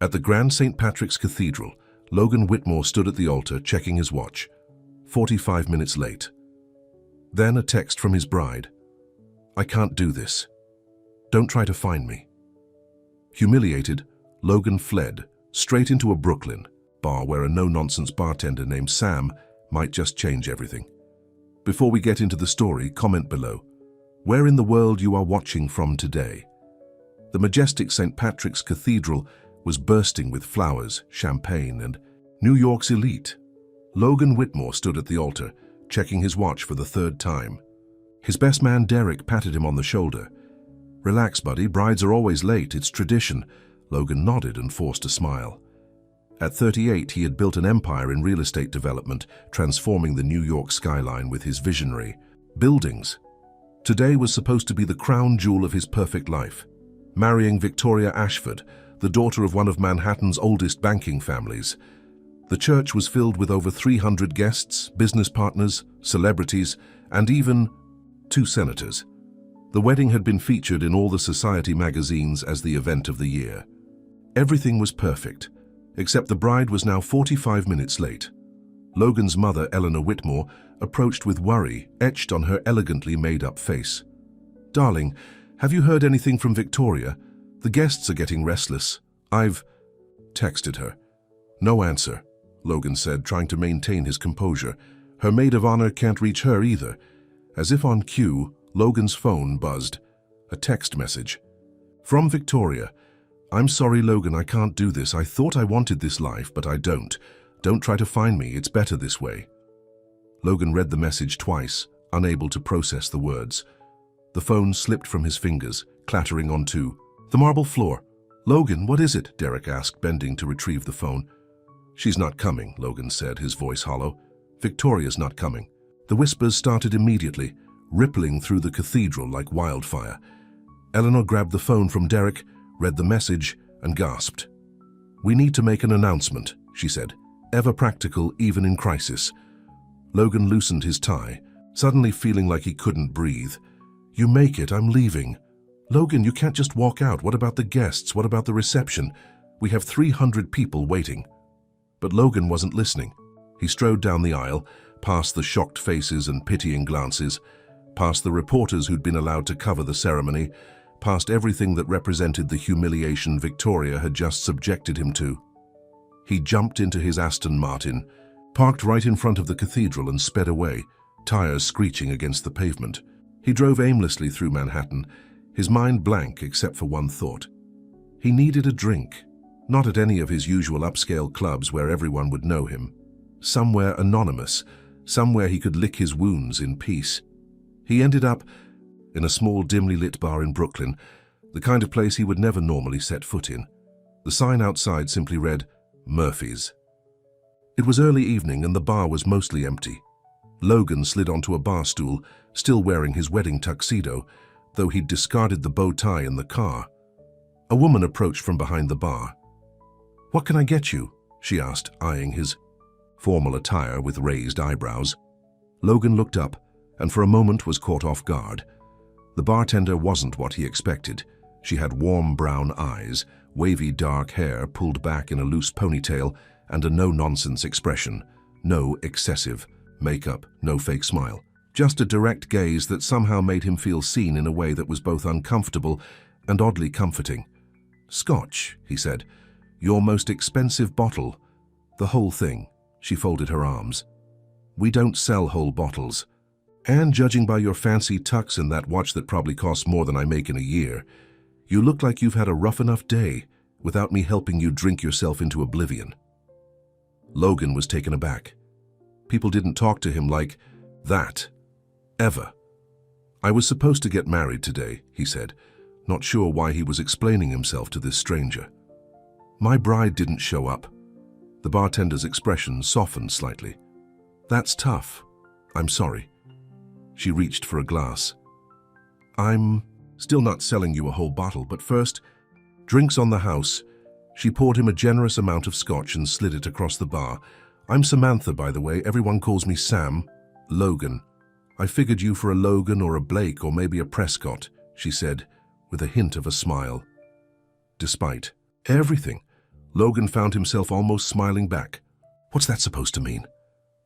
At the Grand St. Patrick's Cathedral, Logan Whitmore stood at the altar checking his watch. 45 minutes late. Then a text from his bride. "I can't do this. Don't try to find me." Humiliated, Logan fled straight into a Brooklyn bar where a no-nonsense bartender named Sam might just change everything. Before we get into the story, comment below where in the world you are watching from today. The majestic St. Patrick's Cathedral was bursting with flowers, champagne, and New York's elite. Logan Whitmore stood at the altar, checking his watch for the third time. His best man Derek patted him on the shoulder. "Relax, buddy, brides are always late, it's tradition." Logan nodded and forced a smile. At 38, he had built an empire in real estate development, transforming the New York skyline with his visionary buildings. Today was supposed to be the crown jewel of his perfect life. Marrying Victoria Ashford, the daughter of one of Manhattan's oldest banking families. The church was filled with over 300 guests, business partners, celebrities, and even 2 senators. The wedding had been featured in all the society magazines as the event of the year. Everything was perfect, except the bride was now 45 minutes late. Logan's mother, Eleanor Whitmore, approached with worry etched on her elegantly made-up face. "Darling, have you heard anything from Victoria? The guests are getting restless. I've texted her." "No answer," Logan said, trying to maintain his composure. "Her maid of honor can't reach her either." As if on cue, Logan's phone buzzed. A text message. "From Victoria. I'm sorry, Logan, I can't do this. I thought I wanted this life, but I don't. Don't try to find me, it's better this way." Logan read the message twice, unable to process the words. The phone slipped from his fingers, clattering onto the marble floor. "Logan, what is it?" Derek asked, bending to retrieve the phone. "She's not coming," Logan said, his voice hollow. "Victoria's not coming." The whispers started immediately, rippling through the cathedral like wildfire. Eleanor grabbed the phone from Derek, read the message, and gasped. "We need to make an announcement," she said, ever practical even in crisis. Logan loosened his tie, suddenly feeling like he couldn't breathe. "You make it, I'm leaving." "Logan, you can't just walk out. What about the guests? What about the reception? We have 300 people waiting." But Logan wasn't listening. He strode down the aisle, past the shocked faces and pitying glances, past the reporters who'd been allowed to cover the ceremony, past everything that represented the humiliation Victoria had just subjected him to. He jumped into his Aston Martin, parked right in front of the cathedral, and sped away, tires screeching against the pavement. He drove aimlessly through Manhattan, his mind blank except for one thought. He needed a drink, not at any of his usual upscale clubs where everyone would know him. Somewhere anonymous, somewhere he could lick his wounds in peace. He ended up in a small, dimly lit bar in Brooklyn, the kind of place he would never normally set foot in. The sign outside simply read, "Murphy's." It was early evening and the bar was mostly empty. Logan slid onto a bar stool, still wearing his wedding tuxedo, though he'd discarded the bow tie in the car. A woman approached from behind the bar. "What can I get you?" she asked, eyeing his formal attire with raised eyebrows. Logan looked up and for a moment was caught off guard. The bartender wasn't what he expected. She had warm brown eyes, wavy dark hair pulled back in a loose ponytail, and a no-nonsense expression. No excessive makeup, no fake smile. Just a direct gaze that somehow made him feel seen in a way that was both uncomfortable and oddly comforting. "Scotch," he said. "Your most expensive bottle. The whole thing." She folded her arms. "We don't sell whole bottles. And judging by your fancy tux and that watch that probably costs more than I make in a year, you look like you've had a rough enough day without me helping you drink yourself into oblivion." Logan was taken aback. People didn't talk to him like that, ever. "I was supposed to get married today," he said, not sure why he was explaining himself to this stranger. "My bride didn't show up." The bartender's expression softened slightly. "That's tough. I'm sorry." She reached for a glass. "I'm still not selling you a whole bottle, but first, drinks on the house." She poured him a generous amount of scotch and slid it across the bar. "I'm Samantha, by the way. Everyone calls me Sam." "Logan. I figured you for a Logan or a Blake or maybe a Prescott," she said, with a hint of a smile. Despite everything, Logan found himself almost smiling back. What's that supposed to mean?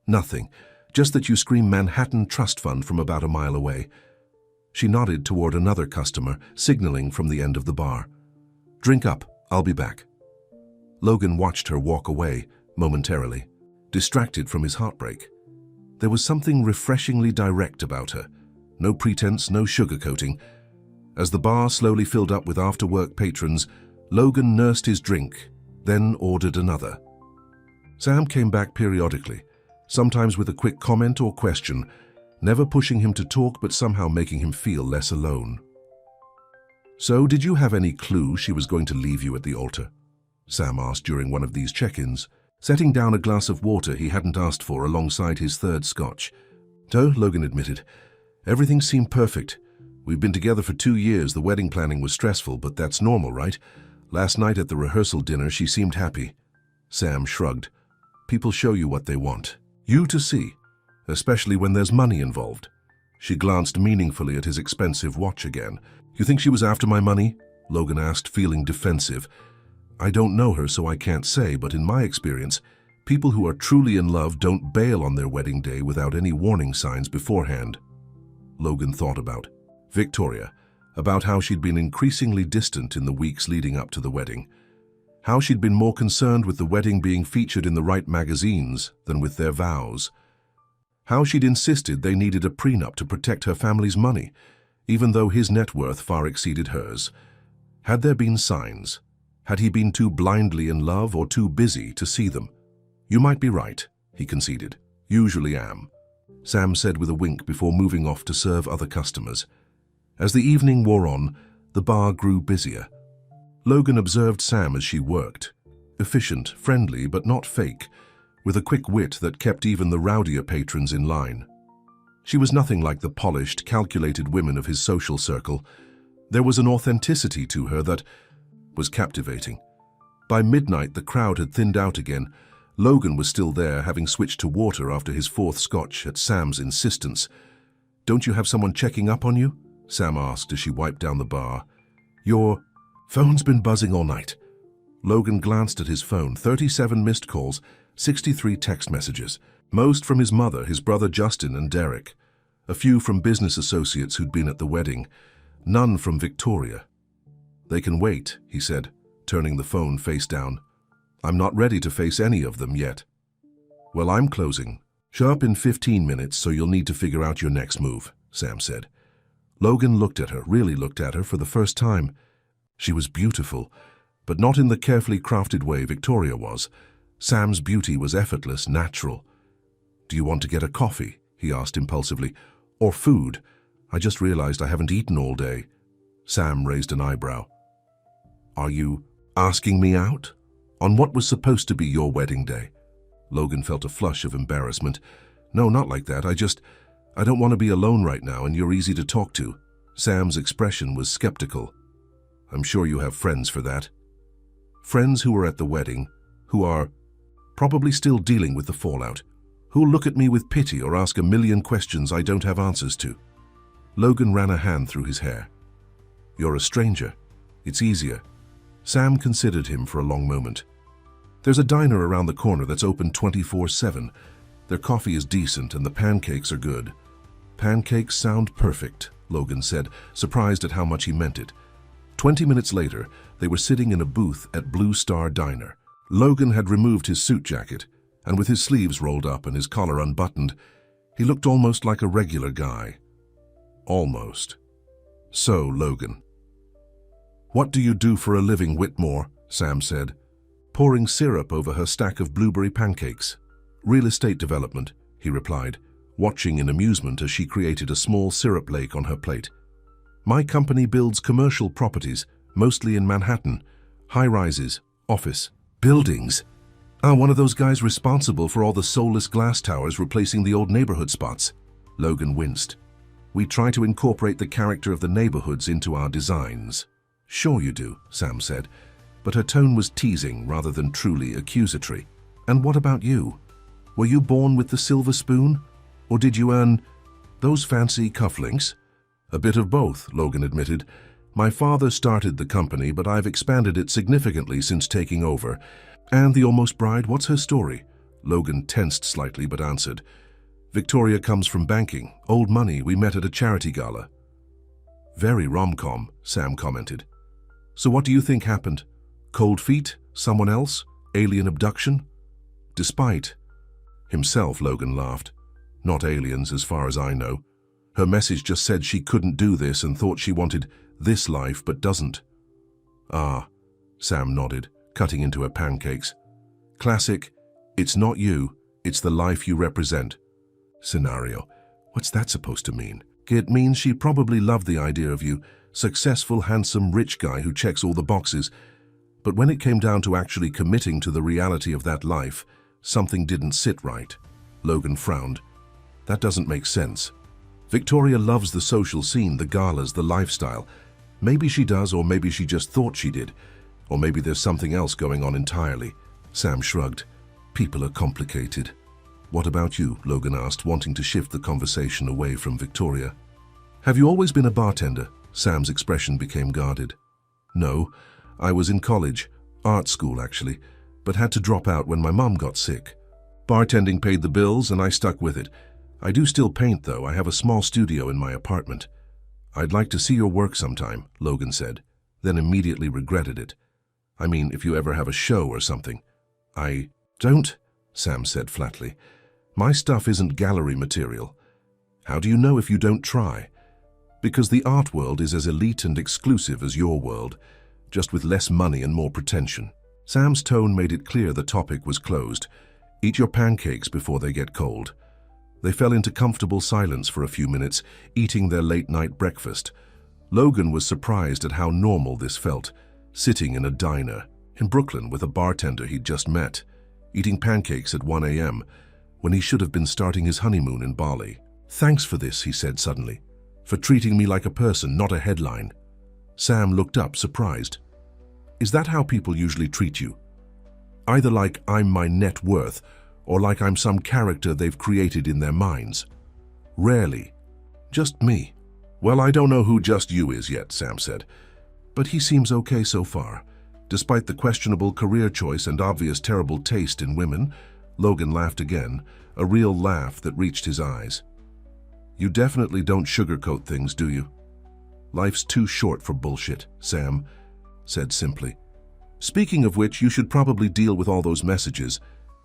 Nothing, just that you scream Manhattan Trust Fund from about a mile away. She nodded toward another customer, signaling from the end of the bar. Drink up, I'll be back. Logan watched her walk away, momentarily, distracted from his heartbreak. There was something refreshingly direct about her. No pretense, no sugarcoating. As the bar slowly filled up with after-work patrons, Logan nursed his drink, then ordered another. Sam came back periodically, sometimes with a quick comment or question, never pushing him to talk but somehow making him feel less alone. So, did you have any clue she was going to leave you at the altar? Sam asked during one of these check-ins, setting down a glass of water he hadn't asked for alongside his third scotch. No, Logan admitted. Everything seemed perfect. We've been together for 2 years. The wedding planning was stressful, but that's normal, right? Last night at the rehearsal dinner, she seemed happy. Sam shrugged. People show you what they want you to see, especially when there's money involved. She glanced meaningfully at his expensive watch again. You think she was after my money? Logan asked, feeling defensive. I don't know her, so I can't say, but in my experience, people who are truly in love don't bail on their wedding day without any warning signs beforehand. Logan thought about Victoria, about how she'd been increasingly distant in the weeks leading up to the wedding, how she'd been more concerned with the wedding being featured in the right magazines than with their vows, how she'd insisted they needed a prenup to protect her family's money, even though his net worth far exceeded hers. Had there been signs? Had he been too blindly in love or too busy to see them? You might be right, he conceded. Usually am, Sam said with a wink before moving off to serve other customers. As the evening wore on, the bar grew busier. Logan observed Sam as she worked. Efficient, friendly, but not fake, with a quick wit that kept even the rowdier patrons in line. She was nothing like the polished, calculated women of his social circle. There was an authenticity to her that was captivating. By midnight, the crowd had thinned out again. Logan was still there, having switched to water after his fourth scotch at Sam's insistence. Don't you have someone checking up on you? Sam asked as she wiped down the bar. Your phone's been buzzing all night. Logan glanced at his phone. 37 missed calls, 63 text messages. Most from his mother, his brother Justin and Derek. A few from business associates who'd been at the wedding. None from Victoria. They can wait, he said, turning the phone face down. I'm not ready to face any of them yet. Well, I'm closing. Show up in 15 minutes, so you'll need to figure out your next move, Sam said. Logan looked at her, really looked at her for the first time. She was beautiful, but not in the carefully crafted way Victoria was. Sam's beauty was effortless, natural. Do you want to get a coffee? He asked impulsively. Or food? I just realized I haven't eaten all day. Sam raised an eyebrow. Are you asking me out? On what was supposed to be your wedding day? Logan felt a flush of embarrassment. No, not like that. I don't want to be alone right now, and you're easy to talk to. Sam's expression was skeptical. I'm sure you have friends for that. Friends who were at the wedding, who are probably still dealing with the fallout, who'll look at me with pity or ask a million questions I don't have answers to. Logan ran a hand through his hair. You're a stranger. It's easier. Sam considered him for a long moment. There's a diner around the corner that's open 24/7. Their coffee is decent and the pancakes are good. Pancakes sound perfect, Logan said, surprised at how much he meant it. 20 minutes later, they were sitting in a booth at Blue Star Diner. Logan had removed his suit jacket, and with his sleeves rolled up and his collar unbuttoned, he looked almost like a regular guy. Almost. So, Logan. What do you do for a living, Whitmore? Sam said, pouring syrup over her stack of blueberry pancakes. Real estate development, he replied, watching in amusement as she created a small syrup lake on her plate. My company builds commercial properties, mostly in Manhattan, high-rises, office, buildings. One of those guys responsible for all the soulless glass towers replacing the old neighborhood spots. Logan winced. We try to incorporate the character of the neighborhoods into our designs. Sure you do, Sam said, but her tone was teasing rather than truly accusatory. And what about you? Were you born with the silver spoon? Or did you earn those fancy cufflinks? A bit of both, Logan admitted. My father started the company, but I've expanded it significantly since taking over. And the almost bride, what's her story? Logan tensed slightly but answered. Victoria comes from banking. Old money, we met at a charity gala. Very rom-com, Sam commented. So what do you think happened? Cold feet? Someone else? Alien abduction? Despite himself, Logan laughed. Not aliens, as far as I know. Her message just said she couldn't do this and thought she wanted this life but doesn't. Ah, Sam nodded, cutting into her pancakes. Classic, it's not you, it's the life you represent. Scenario. What's that supposed to mean? It means she probably loved the idea of you, successful, handsome, rich guy who checks all the boxes. But when it came down to actually committing to the reality of that life, something didn't sit right. Logan frowned. That doesn't make sense. Victoria loves the social scene, the galas, the lifestyle. Maybe she does, or maybe she just thought she did. Or maybe there's something else going on entirely. Sam shrugged. People are complicated. What about you? Logan asked, wanting to shift the conversation away from Victoria. Have you always been a bartender? Sam's expression became guarded. No, I was in college, art school actually, but had to drop out when my mom got sick. Bartending paid the bills and I stuck with it. I do still paint though. I have a small studio in my apartment. I'd like to see your work sometime, Logan said, then immediately regretted it. I mean, if you ever have a show or something. I don't, Sam said flatly. My stuff isn't gallery material. How do you know if you don't try? Because the art world is as elite and exclusive as your world, just with less money and more pretension. Sam's tone made it clear the topic was closed. Eat your pancakes before they get cold. They fell into comfortable silence for a few minutes, eating their late-night breakfast. Logan was surprised at how normal this felt, sitting in a diner in Brooklyn with a bartender he'd just met, eating pancakes at 1 a.m., when he should have been starting his honeymoon in Bali. Thanks for this, he said suddenly, for treating me like a person, not a headline. Sam looked up, surprised. Is that how people usually treat you? Either like I'm my net worth, or like I'm some character they've created in their minds? Rarely. Just me. Well, I don't know who just you is yet, Sam said, but he seems okay so far. Despite the questionable career choice and obvious terrible taste in women, Logan laughed again, a real laugh that reached his eyes. You definitely don't sugarcoat things, do you? Life's too short for bullshit, Sam said simply. Speaking of which, you should probably deal with all those messages.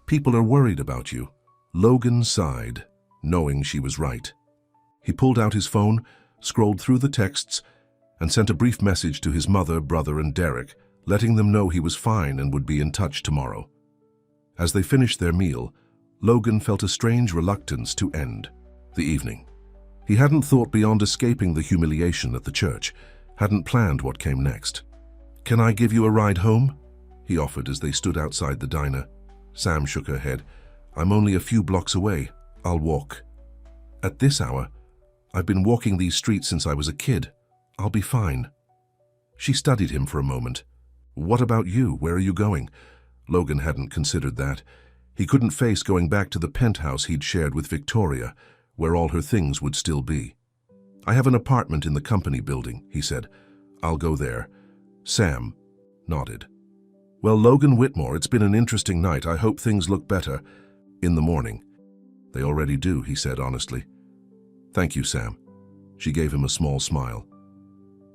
People are worried about you. Logan sighed, knowing she was right. He pulled out his phone, scrolled through the texts, and sent a brief message to his mother, brother, and Derek, letting them know he was fine and would be in touch tomorrow. As they finished their meal, Logan felt a strange reluctance to end the evening. He hadn't thought beyond escaping the humiliation at the church, hadn't planned what came next. Can I give you a ride home? He offered as they stood outside the diner. Sam shook her head. I'm only a few blocks away. I'll walk. At this hour? I've been walking these streets since I was a kid. I'll be fine. She studied him for a moment. What about you? Where are you going? Logan hadn't considered that. He couldn't face going back to the penthouse he'd shared with Victoria, where all her things would still be. I have an apartment in the company building, he said. I'll go there. Sam nodded. Well, Logan Whitmore, it's been an interesting night. I hope things look better in the morning. They already do, he said honestly. Thank you, Sam. She gave him a small smile.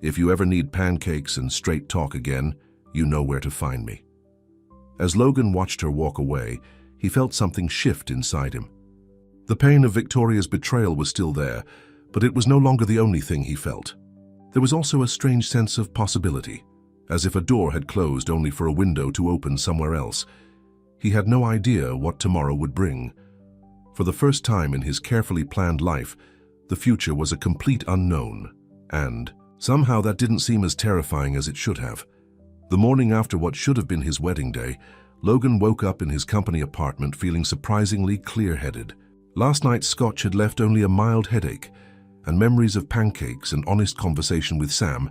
If you ever need pancakes and straight talk again, you know where to find me. As Logan watched her walk away, he felt something shift inside him. The pain of Victoria's betrayal was still there, but it was no longer the only thing he felt. There was also a strange sense of possibility, as if a door had closed only for a window to open somewhere else. He had no idea what tomorrow would bring. For the first time in his carefully planned life, the future was a complete unknown, and somehow that didn't seem as terrifying as it should have. The morning after what should have been his wedding day, Logan woke up in his company apartment feeling surprisingly clear-headed. Last night's scotch had left only a mild headache, and memories of pancakes and honest conversation with Sam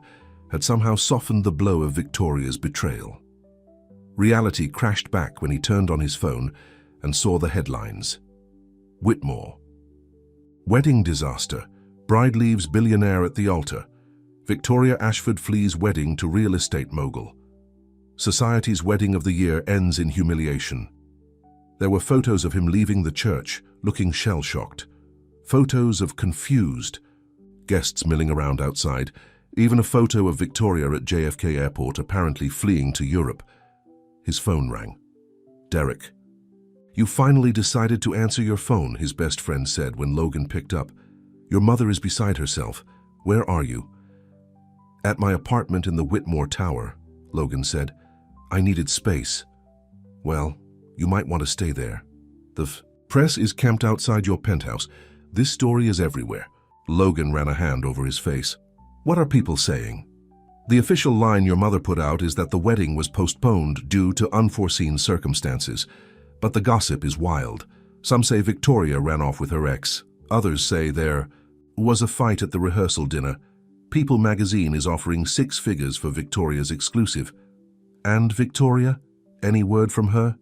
had somehow softened the blow of Victoria's betrayal. Reality crashed back when he turned on his phone and saw the headlines. Whitmore. Wedding disaster. Bride leaves billionaire at the altar. Victoria Ashford flees wedding to real estate mogul. Society's wedding of the year ends in humiliation. There were photos of him leaving the church, looking shell-shocked. Photos of confused guests milling around outside. Even a photo of Victoria at JFK Airport, apparently fleeing to Europe. His phone rang. Derek. "You finally decided to answer your phone," his best friend said when Logan picked up. "Your mother is beside herself. Where are you?" "At my apartment in the Whitmore Tower," Logan said. "I needed space." "Well, you might want to stay there. The press is camped outside your penthouse. This story is everywhere." Logan ran a hand over his face. "What are people saying?" "The official line your mother put out is that the wedding was postponed due to unforeseen circumstances. But the gossip is wild. Some say Victoria ran off with her ex. Others say there was a fight at the rehearsal dinner. People magazine is offering 6 figures for Victoria's exclusive." "And Victoria? Any word from her?"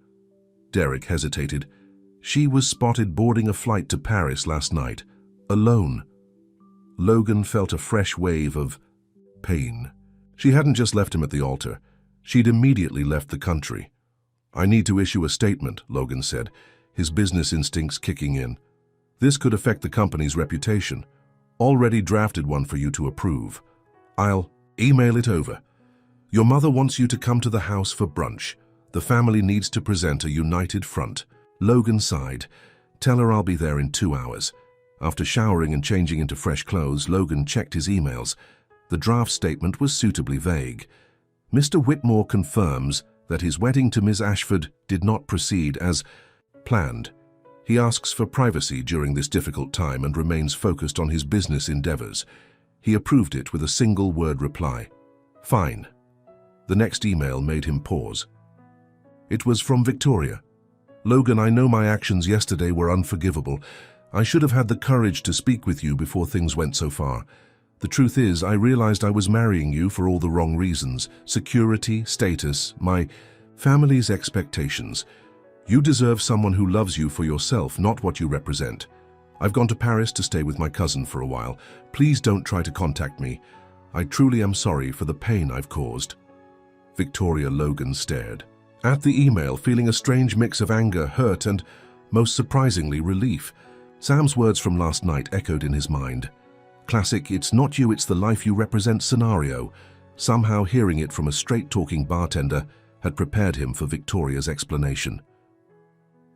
Derek hesitated. "She was spotted boarding a flight to Paris last night, alone." Logan felt a fresh wave of pain. She hadn't just left him at the altar. She'd immediately left the country. "I need to issue a statement," Logan said, his business instincts kicking in. "This could affect the company's reputation. Already drafted one for you to approve. I'll email it over. Your mother wants you to come to the house for brunch. The family needs to present a united front." Logan sighed. "Tell her I'll be there in 2 hours." After showering and changing into fresh clothes, Logan checked his emails. The draft statement was suitably vague. "Mr. Whitmore confirms that his wedding to Ms. Ashford did not proceed as planned. He asks for privacy during this difficult time and remains focused on his business endeavors." He approved it with a single-word reply. "Fine." The next email made him pause. It was from Victoria. "Logan, I know my actions yesterday were unforgivable. I should have had the courage to speak with you before things went so far. The truth is, I realized I was marrying you for all the wrong reasons. Security, status, my family's expectations. You deserve someone who loves you for yourself, not what you represent. I've gone to Paris to stay with my cousin for a while. Please don't try to contact me. I truly am sorry for the pain I've caused." Victoria. Logan stared at the email, feeling a strange mix of anger, hurt, and, most surprisingly, relief. Sam's words from last night echoed in his mind. Classic "it's not you, it's the life you represent" scenario. Somehow hearing it from a straight-talking bartender had prepared him for Victoria's explanation.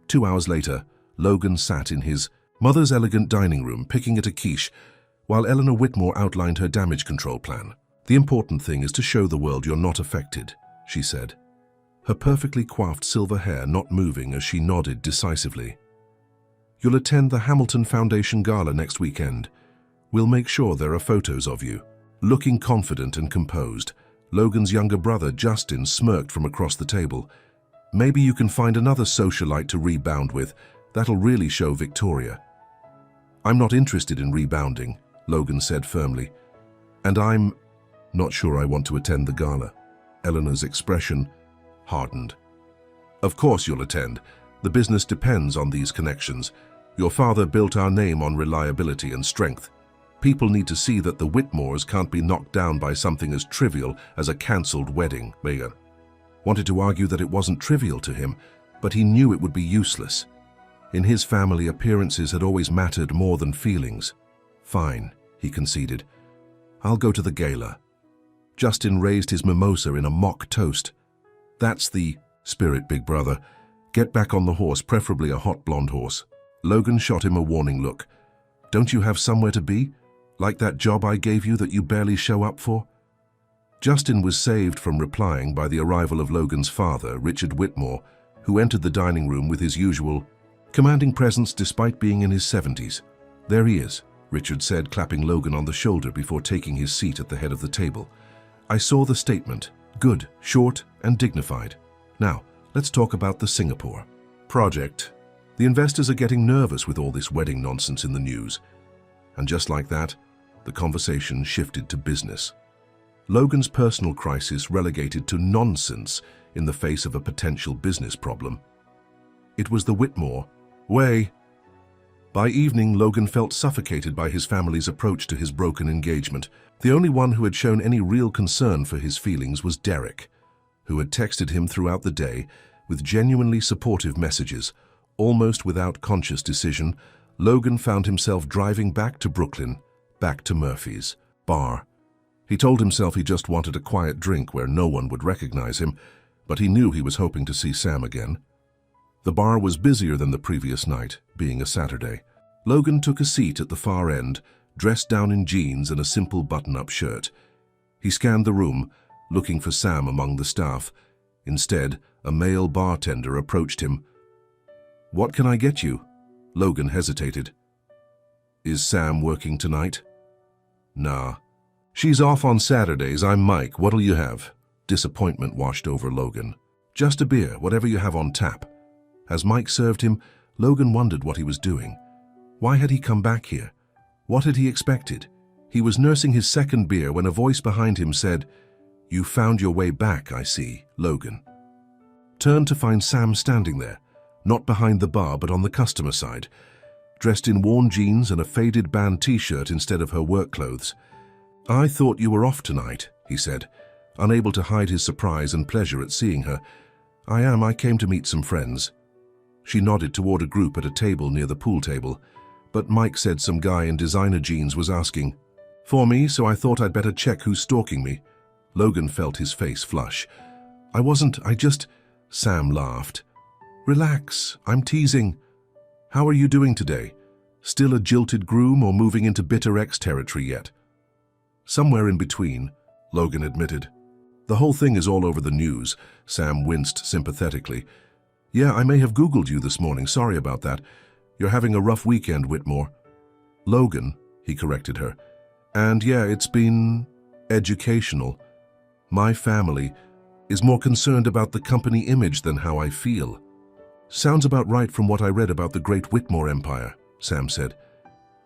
2 hours later, Logan sat in his mother's elegant dining room picking at a quiche while Eleanor Whitmore outlined her damage control plan. "The important thing is to show the world you're not affected," she said, her perfectly coiffed silver hair not moving as she nodded decisively. "You'll attend the Hamilton Foundation Gala next weekend. We'll make sure there are photos of you." Looking confident and composed, Logan's younger brother Justin smirked from across the table. "Maybe you can find another socialite to rebound with. That'll really show Victoria." "I'm not interested in rebounding," Logan said firmly. "And I'm not sure I want to attend the gala." Eleanor's expression hardened. "Of course you'll attend. The business depends on these connections. Your father built our name on reliability and strength. People need to see that the Whitmores can't be knocked down by something as trivial as a cancelled wedding." Megan wanted to argue that it wasn't trivial to him, but he knew it would be useless. In his family, appearances had always mattered more than feelings. "Fine," he conceded. "I'll go to the gala." Justin raised his mimosa in a mock toast. "That's the spirit, big brother. Get back on the horse, preferably a hot blonde horse." Logan shot him a warning look. "Don't you have somewhere to be? Like that job I gave you that you barely show up for?" Justin was saved from replying by the arrival of Logan's father, Richard Whitmore, who entered the dining room with his usual commanding presence despite being in his 70s. "There he is," Richard said, clapping Logan on the shoulder before taking his seat at the head of the table. "I saw the statement. Good, short, and dignified. Now, let's talk about the Singapore project. The investors are getting nervous with all this wedding nonsense in the news." And just like that, the conversation shifted to business. Logan's personal crisis relegated to nonsense in the face of a potential business problem. It was the Whitmore way. By evening, Logan felt suffocated by his family's approach to his broken engagement. The only one who had shown any real concern for his feelings was Derek, who had texted him throughout the day with genuinely supportive messages. Almost without conscious decision, Logan found himself driving back to Brooklyn, back to Murphy's bar. He told himself he just wanted a quiet drink where no one would recognize him, but he knew he was hoping to see Sam again. The bar was busier than the previous night, being a Saturday. Logan took a seat at the far end, dressed down in jeans and a simple button-up shirt. He scanned the room, looking for Sam among the staff. Instead, a male bartender approached him. "What can I get you?" Logan hesitated. "Is Sam working tonight?" "Nah. She's off on Saturdays. I'm Mike. What'll you have?" Disappointment washed over Logan. "Just a beer, whatever you have on tap." As Mike served him, Logan wondered what he was doing. Why had he come back here? What had he expected? He was nursing his second beer when a voice behind him said, "You found your way back, I see, Logan." Turned to find Sam standing there, not behind the bar but on the customer side, dressed in worn jeans and a faded band t-shirt instead of her work clothes. "I thought you were off tonight," he said, unable to hide his surprise and pleasure at seeing her. I came to meet some friends." She nodded toward a group at a table near the pool table, but Mike said some guy in designer jeans was asking for me, so I thought I'd better check who's stalking me. Logan felt his face flush. I just... Sam laughed. "Relax, I'm teasing. How are you doing today? Still a jilted groom or moving into bitter ex territory yet?" "Somewhere in between," Logan admitted. "The whole thing is all over the news." Sam winced sympathetically. "Yeah, I may have Googled you this morning. Sorry about that. You're having a rough weekend, Whitmore." "Logan," he corrected her. "And yeah, it's been educational. My family is more concerned about the company image than how I feel." "Sounds about right from what I read about the great Whitmore empire," Sam said.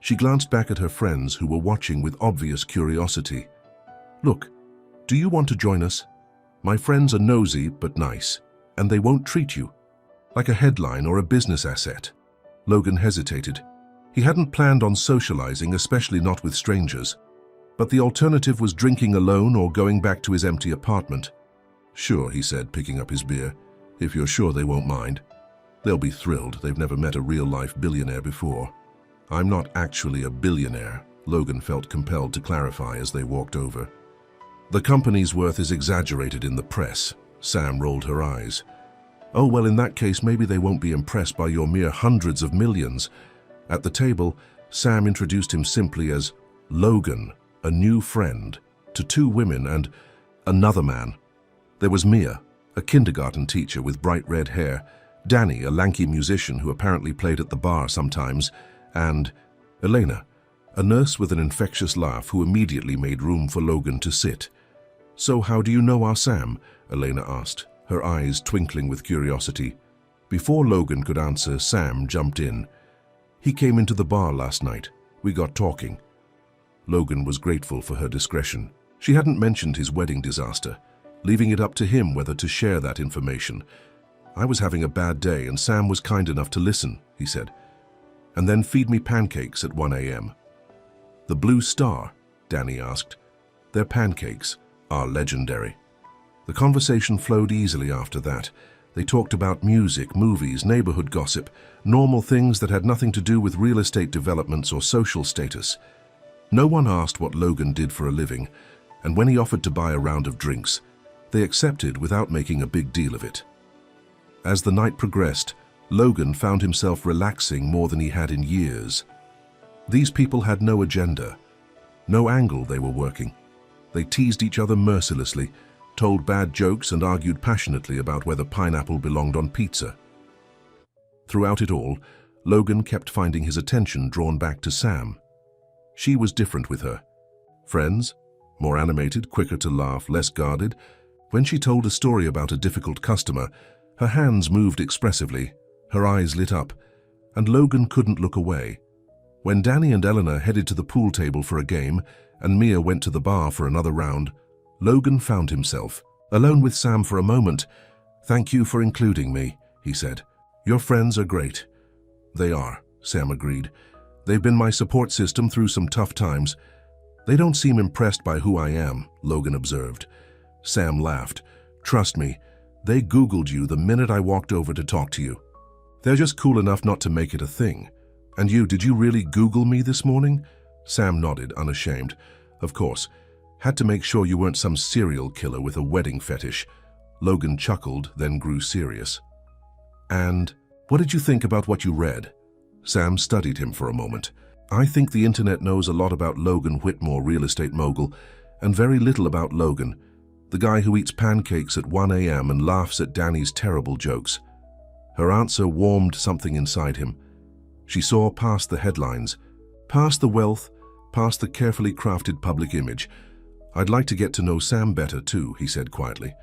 She glanced back at her friends who were watching with obvious curiosity. "Look, do you want to join us? My friends are nosy but nice, and they won't treat you like a headline or a business asset." Logan hesitated. He hadn't planned on socializing, especially not with strangers. But the alternative was drinking alone or going back to his empty apartment. "Sure," he said, picking up his beer. "If you're sure they won't mind. They'll be thrilled. They've never met a real-life billionaire before." "I'm not actually a billionaire," Logan felt compelled to clarify as they walked over. "The company's worth is exaggerated in the press." Sam rolled her eyes. "Oh, well, in that case, maybe they won't be impressed by your mere hundreds of millions." At the table, Sam introduced him simply as Logan, a new friend, to two women and another man. There was Mia, a kindergarten teacher with bright red hair, Danny, a lanky musician who apparently played at the bar sometimes, and Elena, a nurse with an infectious laugh who immediately made room for Logan to sit. "So how do you know our Sam?" Elena asked, her eyes twinkling with curiosity. Before Logan could answer, Sam jumped in. "He came into the bar last night. We got talking." Logan was grateful for her discretion. She hadn't mentioned his wedding disaster, leaving it up to him whether to share that information. "I was having a bad day and Sam was kind enough to listen," he said. "And then feed me pancakes at 1 a.m. "The Blue Star?" Danny asked. "Their pancakes are legendary." The conversation flowed easily after that. They talked about music, movies, neighborhood gossip, normal things that had nothing to do with real estate developments or social status. No one asked what Logan did for a living, and when he offered to buy a round of drinks, they accepted without making a big deal of it. As the night progressed, Logan found himself relaxing more than he had in years. These people had no agenda, no angle they were working. They teased each other mercilessly, told bad jokes and argued passionately about whether pineapple belonged on pizza. Throughout it all, Logan kept finding his attention drawn back to Sam. She was different with her. Friends, more animated, quicker to laugh, less guarded. When she told a story about a difficult customer, her hands moved expressively, her eyes lit up, and Logan couldn't look away. When Danny and Eleanor headed to the pool table for a game and Mia went to the bar for another round, Logan found himself alone with Sam for a moment. "Thank you for including me," he said. "Your friends are great." "They are," Sam agreed. "They've been my support system through some tough times." "They don't seem impressed by who I am," Logan observed. Sam laughed. "Trust me, they Googled you the minute I walked over to talk to you. They're just cool enough not to make it a thing." "And you, did you really Google me this morning?" Sam nodded, unashamed. "Of course. Had to make sure you weren't some serial killer with a wedding fetish." Logan chuckled, then grew serious. "And what did you think about what you read?" Sam studied him for a moment. "I think the internet knows a lot about Logan Whitmore, real estate mogul, and very little about Logan, the guy who eats pancakes at 1 a.m. and laughs at Danny's terrible jokes." Her answer warmed something inside him. She saw past the headlines, past the wealth, past the carefully crafted public image. "I'd like to get to know Sam better too," he said quietly.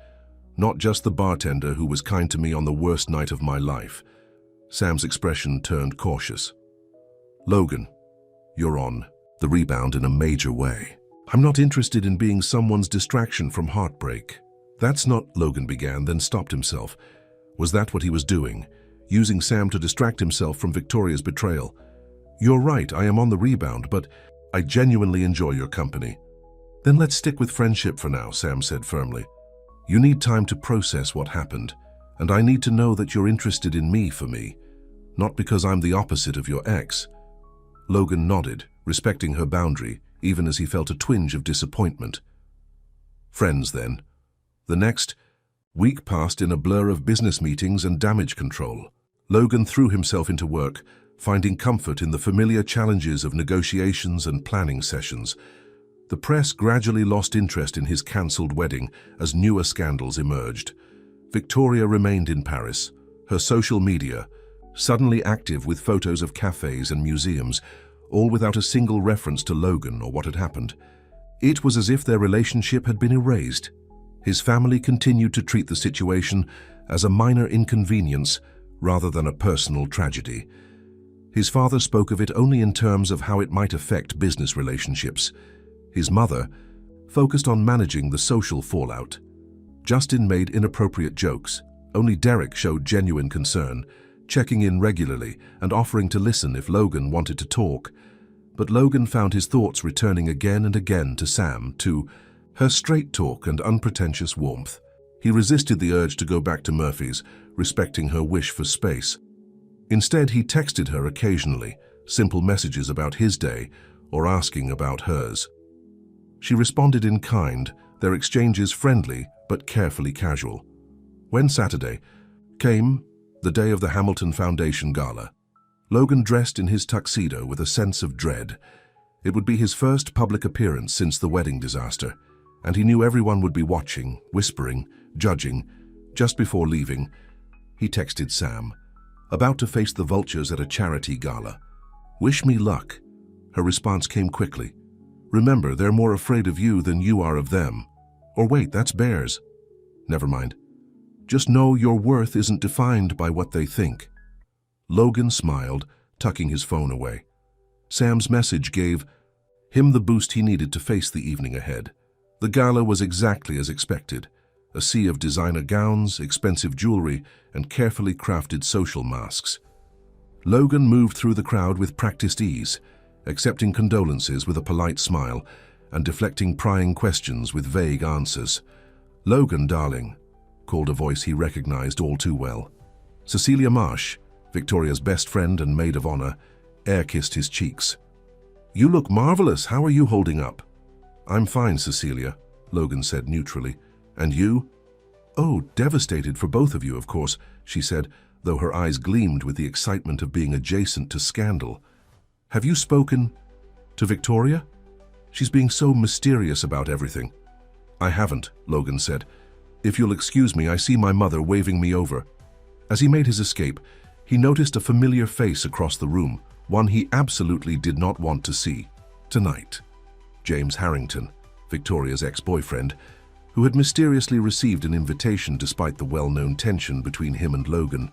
"Not just the bartender who was kind to me on the worst night of my life." Sam's expression turned cautious. "Logan, you're on the rebound in a major way. I'm not interested in being someone's distraction from heartbreak." "That's not," Logan began, then stopped himself. Was that what he was doing? Using Sam to distract himself from Victoria's betrayal? "You're right, I am on the rebound, but I genuinely enjoy your company." "Then let's stick with friendship for now," Sam said firmly. "You need time to process what happened, and I need to know that you're interested in me for me, not because I'm the opposite of your ex." Logan nodded, respecting her boundary, even as he felt a twinge of disappointment. Friends, then. The next week passed in a blur of business meetings and damage control. Logan threw himself into work, finding comfort in the familiar challenges of negotiations and planning sessions. The press gradually lost interest in his cancelled wedding as newer scandals emerged. Victoria remained in Paris, her social media suddenly active with photos of cafes and museums, all without a single reference to Logan or what had happened. It was as if their relationship had been erased. His family continued to treat the situation as a minor inconvenience rather than a personal tragedy. His father spoke of it only in terms of how it might affect business relationships. His mother focused on managing the social fallout. Justin made inappropriate jokes. Only Derek showed genuine concern, checking in regularly and offering to listen if Logan wanted to talk. But Logan found his thoughts returning again and again to Sam, to her straight talk and unpretentious warmth. He resisted the urge to go back to Murphy's, respecting her wish for space. Instead, he texted her occasionally, simple messages about his day or asking about hers. She responded in kind, their exchanges friendly but carefully casual. When Saturday came, the day of the Hamilton Foundation Gala, Logan dressed in his tuxedo with a sense of dread. It would be his first public appearance since the wedding disaster, and he knew everyone would be watching, whispering, judging. Just before leaving, he texted Sam, about to face the vultures at a charity gala. "Wish me luck." Her response came quickly. "Remember, they're more afraid of you than you are of them." Or wait, that's bears. Never mind. "Just know your worth isn't defined by what they think." Logan smiled, tucking his phone away. Sam's message gave him the boost he needed to face the evening ahead. The gala was exactly as expected. A sea of designer gowns, expensive jewelry, and carefully crafted social masks. Logan moved through the crowd with practiced ease, accepting condolences with a polite smile and deflecting prying questions with vague answers. "Logan, darling," called a voice he recognized all too well. Cecilia Marsh, Victoria's best friend and maid of honor, air-kissed his cheeks. "You look marvelous. How are you holding up?" "I'm fine, Cecilia," Logan said neutrally. "And you?" "Oh, devastated for both of you, of course," she said, though her eyes gleamed with the excitement of being adjacent to scandal. "Have you spoken to Victoria? She's being so mysterious about everything." "I haven't," Logan said. "If you'll excuse me, I see my mother waving me over." As he made his escape, he noticed a familiar face across the room, one he absolutely did not want to see. Tonight. James Harrington, Victoria's ex-boyfriend, who had mysteriously received an invitation despite the well-known tension between him and Logan.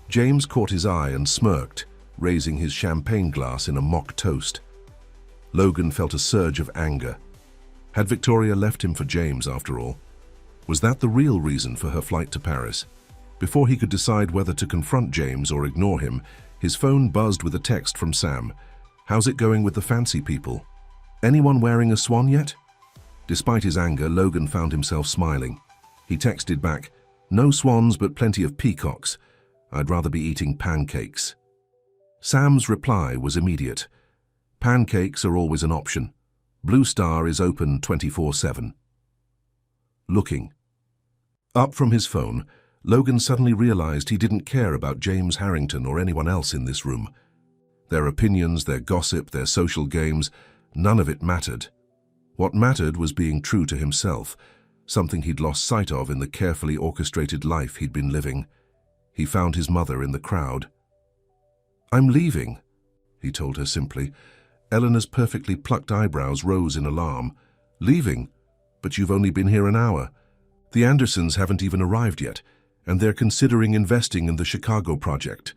James caught his eye and smirked, raising his champagne glass in a mock toast. Logan felt a surge of anger. Had Victoria left him for James, after all? Was that the real reason for her flight to Paris? Before he could decide whether to confront James or ignore him, His phone buzzed with a text from Sam. "How's it going with the fancy people? Anyone wearing a swan yet?" Despite his anger, Logan found himself smiling. He texted back, "No swans, but plenty of peacocks. I'd rather be eating pancakes." Sam's reply was immediate. "Pancakes are always an option. Blue Star is open 24/7. Looking. Up from his phone, Logan suddenly realized he didn't care about James Harrington or anyone else in this room. Their opinions, their gossip, their social games, none of it mattered. What mattered was being true to himself, something he'd lost sight of in the carefully orchestrated life he'd been living. He found his mother in the crowd. "I'm leaving," he told her simply. Eleanor's perfectly plucked eyebrows rose in alarm. "Leaving? But you've only been here an hour. The Andersons haven't even arrived yet, and they're considering investing in the Chicago project.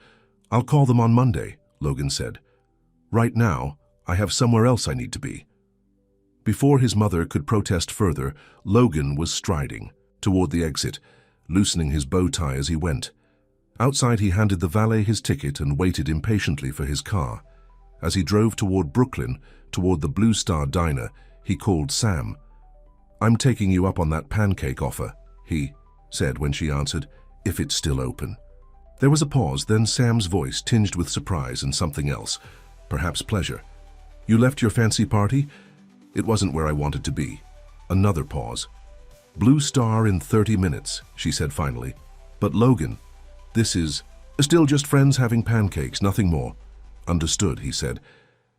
I'll call them on Monday," Logan said. "Right now, I have somewhere else I need to be." Before his mother could protest further, Logan was striding toward the exit, loosening his bow tie as he went. Outside, he handed the valet his ticket and waited impatiently for his car. As he drove toward Brooklyn, toward the Blue Star Diner, he called Sam. "I'm taking you up on that pancake offer," he said when she answered, "if it's still open." There was a pause, then Sam's voice tinged with surprise and something else, perhaps pleasure. "You left your fancy party? It wasn't where I wanted to be." Another pause. "Blue Star in 30 minutes, she said finally. "But Logan, this is still just friends having pancakes, nothing more." "Understood," he said.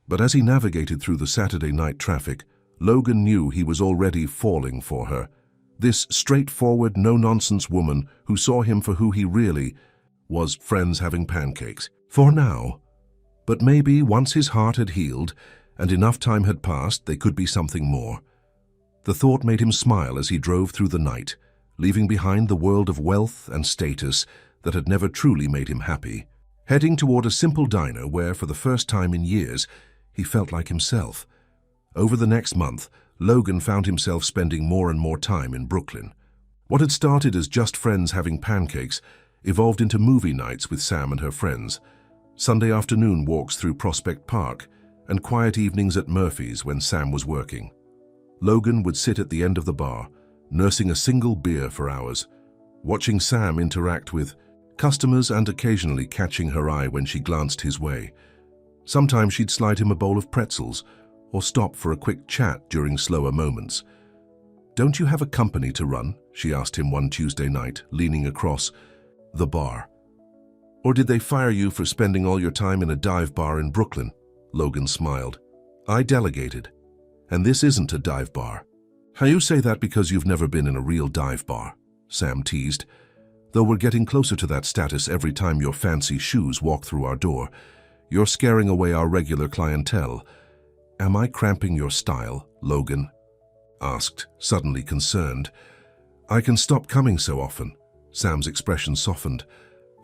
But as he navigated through the Saturday night traffic, Logan knew he was already falling for her. This straightforward, no-nonsense woman who saw him for who he really was, friends having pancakes. For now. But maybe once his heart had healed and enough time had passed, they could be something more. The thought made him smile as he drove through the night, leaving behind the world of wealth and status that had never truly made him happy, heading toward a simple diner where, for the first time in years, he felt like himself. Over the next month, Logan found himself spending more and more time in Brooklyn. What had started as just friends having pancakes evolved into movie nights with Sam and her friends, Sunday afternoon walks through Prospect Park, and quiet evenings at Murphy's when Sam was working. Logan would sit at the end of the bar, nursing a single beer for hours, watching Sam interact with customers and occasionally catching her eye when she glanced his way. Sometimes she'd slide him a bowl of pretzels or stop for a quick chat during slower moments. "Don't you have a company to run?" she asked him one Tuesday night, leaning across the bar. "Or did they fire you for spending all your time in a dive bar in Brooklyn?" Logan smiled. "I delegated. And this isn't a dive bar." "How you say that because you've never been in a real dive bar," Sam teased. "Though we're getting closer to that status every time your fancy shoes walk through our door. You're scaring away our regular clientele." "Am I cramping your style?" Logan asked, suddenly concerned. "I can stop coming so often." Sam's expression softened.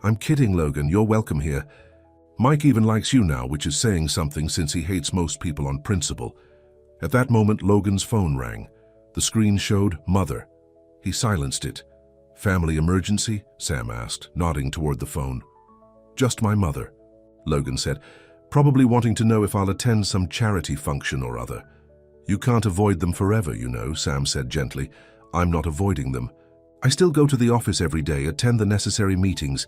"I'm kidding, Logan. You're welcome here. Mike even likes you now, which is saying something since he hates most people on principle." At that moment, Logan's phone rang. The screen showed Mother. He silenced it. "Family emergency?" Sam asked, nodding toward the phone. "Just my mother," Logan said, "probably wanting to know if I'll attend some charity function or other." "You can't avoid them forever, you know," Sam said gently. "I'm not avoiding them. I still go to the office every day, attend the necessary meetings.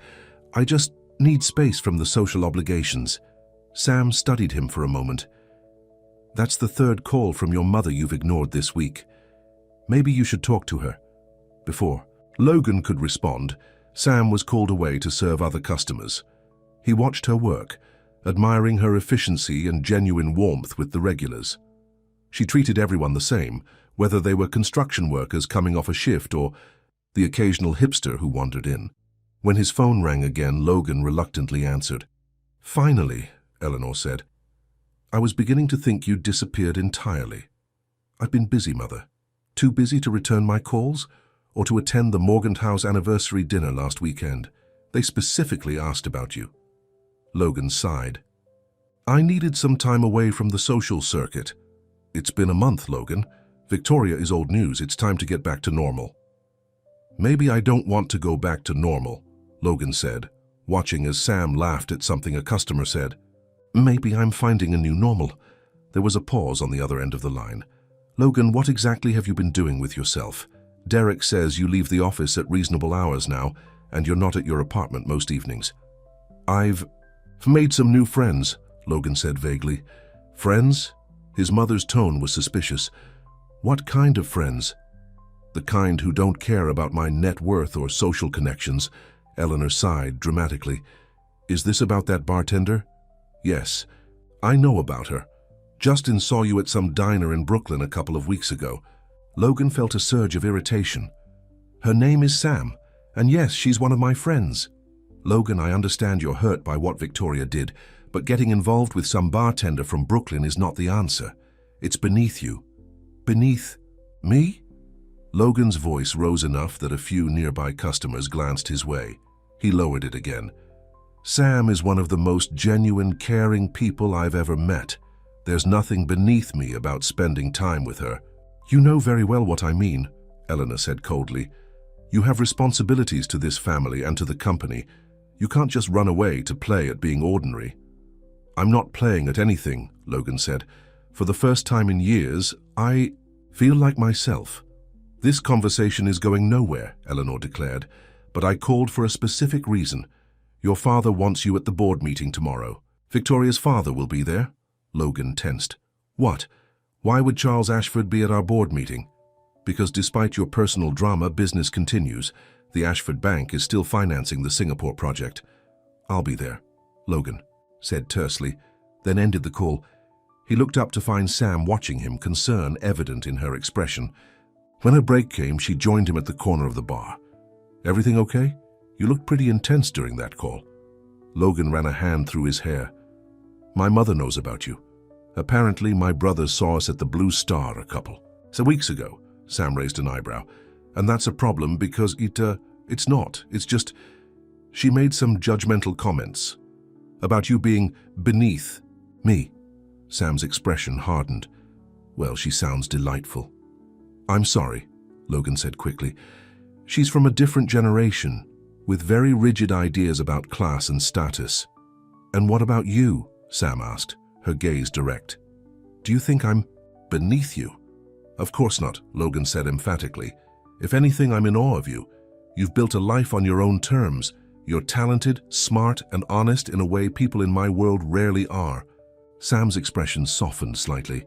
I just need space from the social obligations." Sam studied him for a moment. "That's the third call from your mother you've ignored this week. Maybe you should talk to her." Before Logan could respond, Sam was called away to serve other customers. He watched her work, admiring her efficiency and genuine warmth with the regulars. She treated everyone the same, whether they were construction workers coming off a shift or the occasional hipster who wandered in. When his phone rang again, Logan reluctantly answered. "Finally," Eleanor said. "I was beginning to think you'd disappeared entirely." "I've been busy, Mother. Too busy to return my calls or to attend the Morgenthau's anniversary dinner last weekend. They specifically asked about you." Logan sighed. "I needed some time away from the social circuit." "It's been a month, Logan. Victoria is old news. It's time to get back to normal." "Maybe I don't want to go back to normal," Logan said, watching as Sam laughed at something a customer said. "Maybe I'm finding a new normal." There was a pause on the other end of the line. "Logan, what exactly have you been doing with yourself? Derek says you leave the office at reasonable hours now, and you're not at your apartment most evenings." "I've made some new friends," Logan said vaguely. "Friends?" His mother's tone was suspicious. "What kind of friends?" "The kind who don't care about my net worth or social connections," Eleanor sighed dramatically. "Is this about that bartender?" "Yes. I know about her. Justin saw you at some diner in Brooklyn a couple of weeks ago." Logan felt a surge of irritation. "Her name is Sam, and yes, she's one of my friends." "Logan, I understand you're hurt by what Victoria did, but getting involved with some bartender from Brooklyn is not the answer. It's beneath you." "Beneath me?" Logan's voice rose enough that a few nearby customers glanced his way. He lowered it again. "Sam is one of the most genuine, caring people I've ever met. There's nothing beneath me about spending time with her." "You know very well what I mean," Eleanor said coldly. "You have responsibilities to this family and to the company. You can't just run away to play at being ordinary." "I'm not playing at anything," Logan said. "For the first time in years, I feel like myself." "This conversation is going nowhere," Eleanor declared, "but I called for a specific reason. Your father wants you at the board meeting tomorrow. Victoria's father will be there." Logan tensed. "What? Why would Charles Ashford be at our board meeting?" "Because despite your personal drama, business continues. The Ashford Bank is still financing the Singapore project." "I'll be there," Logan said tersely, then ended the call. He looked up to find Sam watching him, concern evident in her expression. When her break came, she joined him at the corner of the bar. "Everything okay? You looked pretty intense during that call." Logan ran a hand through his hair. "My mother knows about you. Apparently, my brother saw us at the Blue Star a couple weeks ago." Sam raised an eyebrow. "And that's a problem because it's not. It's just, she made some judgmental comments about you being beneath me." Sam's expression hardened. "Well, she sounds delightful." "I'm sorry," Logan said quickly. "She's from a different generation, with very rigid ideas about class and status." "And what about you?" Sam asked, her gaze direct. "Do you think I'm beneath you?" "Of course not," Logan said emphatically. "If anything, I'm in awe of you. You've built a life on your own terms. You're talented, smart, and honest in a way people in my world rarely are." Sam's expression softened slightly.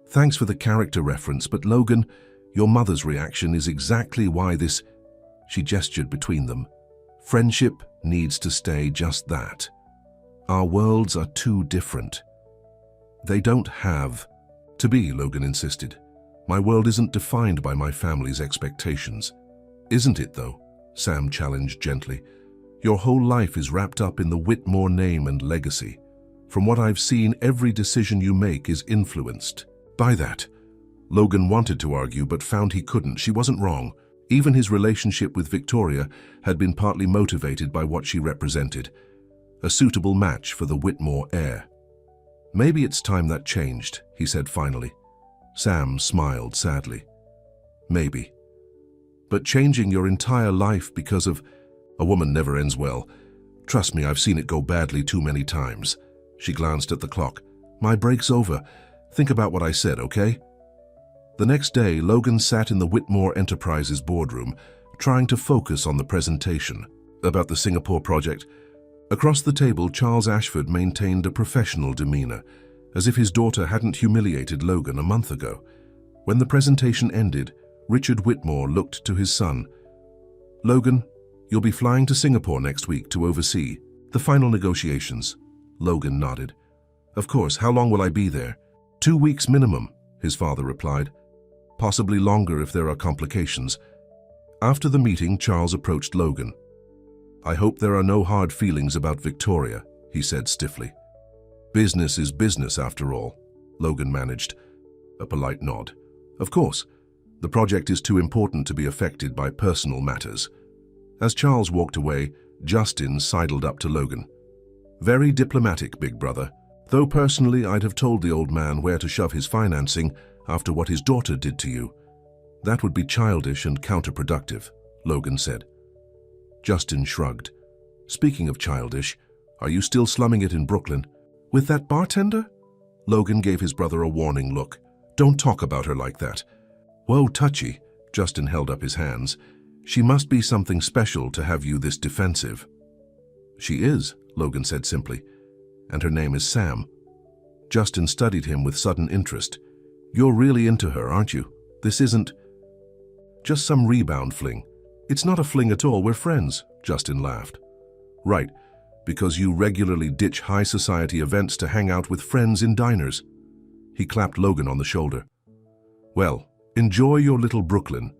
"Thanks for the character reference, but Logan, your mother's reaction is exactly why this—" She gestured between them. "Friendship needs to stay just that. Our worlds are too different." "They don't have to be," Logan insisted. "My world isn't defined by my family's expectations." "Isn't it, though?" Sam challenged gently. "Your whole life is wrapped up in the Whitmore name and legacy. From what I've seen, every decision you make is influenced by that." Logan wanted to argue, but found he couldn't. She wasn't wrong. Even his relationship with Victoria had been partly motivated by what she represented. A suitable match for the Whitmore heir. "Maybe it's time that changed," he said finally. Sam smiled sadly. "Maybe. But changing your entire life because of a woman never ends well. Trust me, I've seen it go badly too many times." She glanced at the clock. "My break's over. Think about what I said, okay?" The next day, Logan sat in the Whitmore Enterprises boardroom, trying to focus on the presentation about the Singapore project. Across the table, Charles Ashford maintained a professional demeanor, as if his daughter hadn't humiliated Logan a month ago. When the presentation ended, Richard Whitmore looked to his son. "Logan, you'll be flying to Singapore next week to oversee the final negotiations." Logan nodded. "Of course, how long will I be there?" 2 weeks minimum," his father replied. "Possibly longer if there are complications." After the meeting, Charles approached Logan. "I hope there are no hard feelings about Victoria," he said stiffly. "Business is business after all," Logan managed. A polite nod. "Of course. The project is too important to be affected by personal matters." As Charles walked away, Justin sidled up to Logan. "Very diplomatic, big brother. Though personally, I'd have told the old man where to shove his financing after what his daughter did to you." "That would be childish and counterproductive," Logan said. Justin shrugged. Speaking of childish, are you still slumming it in Brooklyn? With that bartender? Logan gave his brother a warning look. Don't talk about her like that. Whoa, touchy. Justin held up his hands. She must be something special to have you this defensive. She is, Logan said simply. And her name is Sam. Justin studied him with sudden interest. You're really into her, aren't you? This isn't just some rebound fling. It's not a fling at all, we're friends, Justin laughed. Right, because you regularly ditch high society events to hang out with friends in diners. He clapped Logan on the shoulder. Well, enjoy your little Brooklyn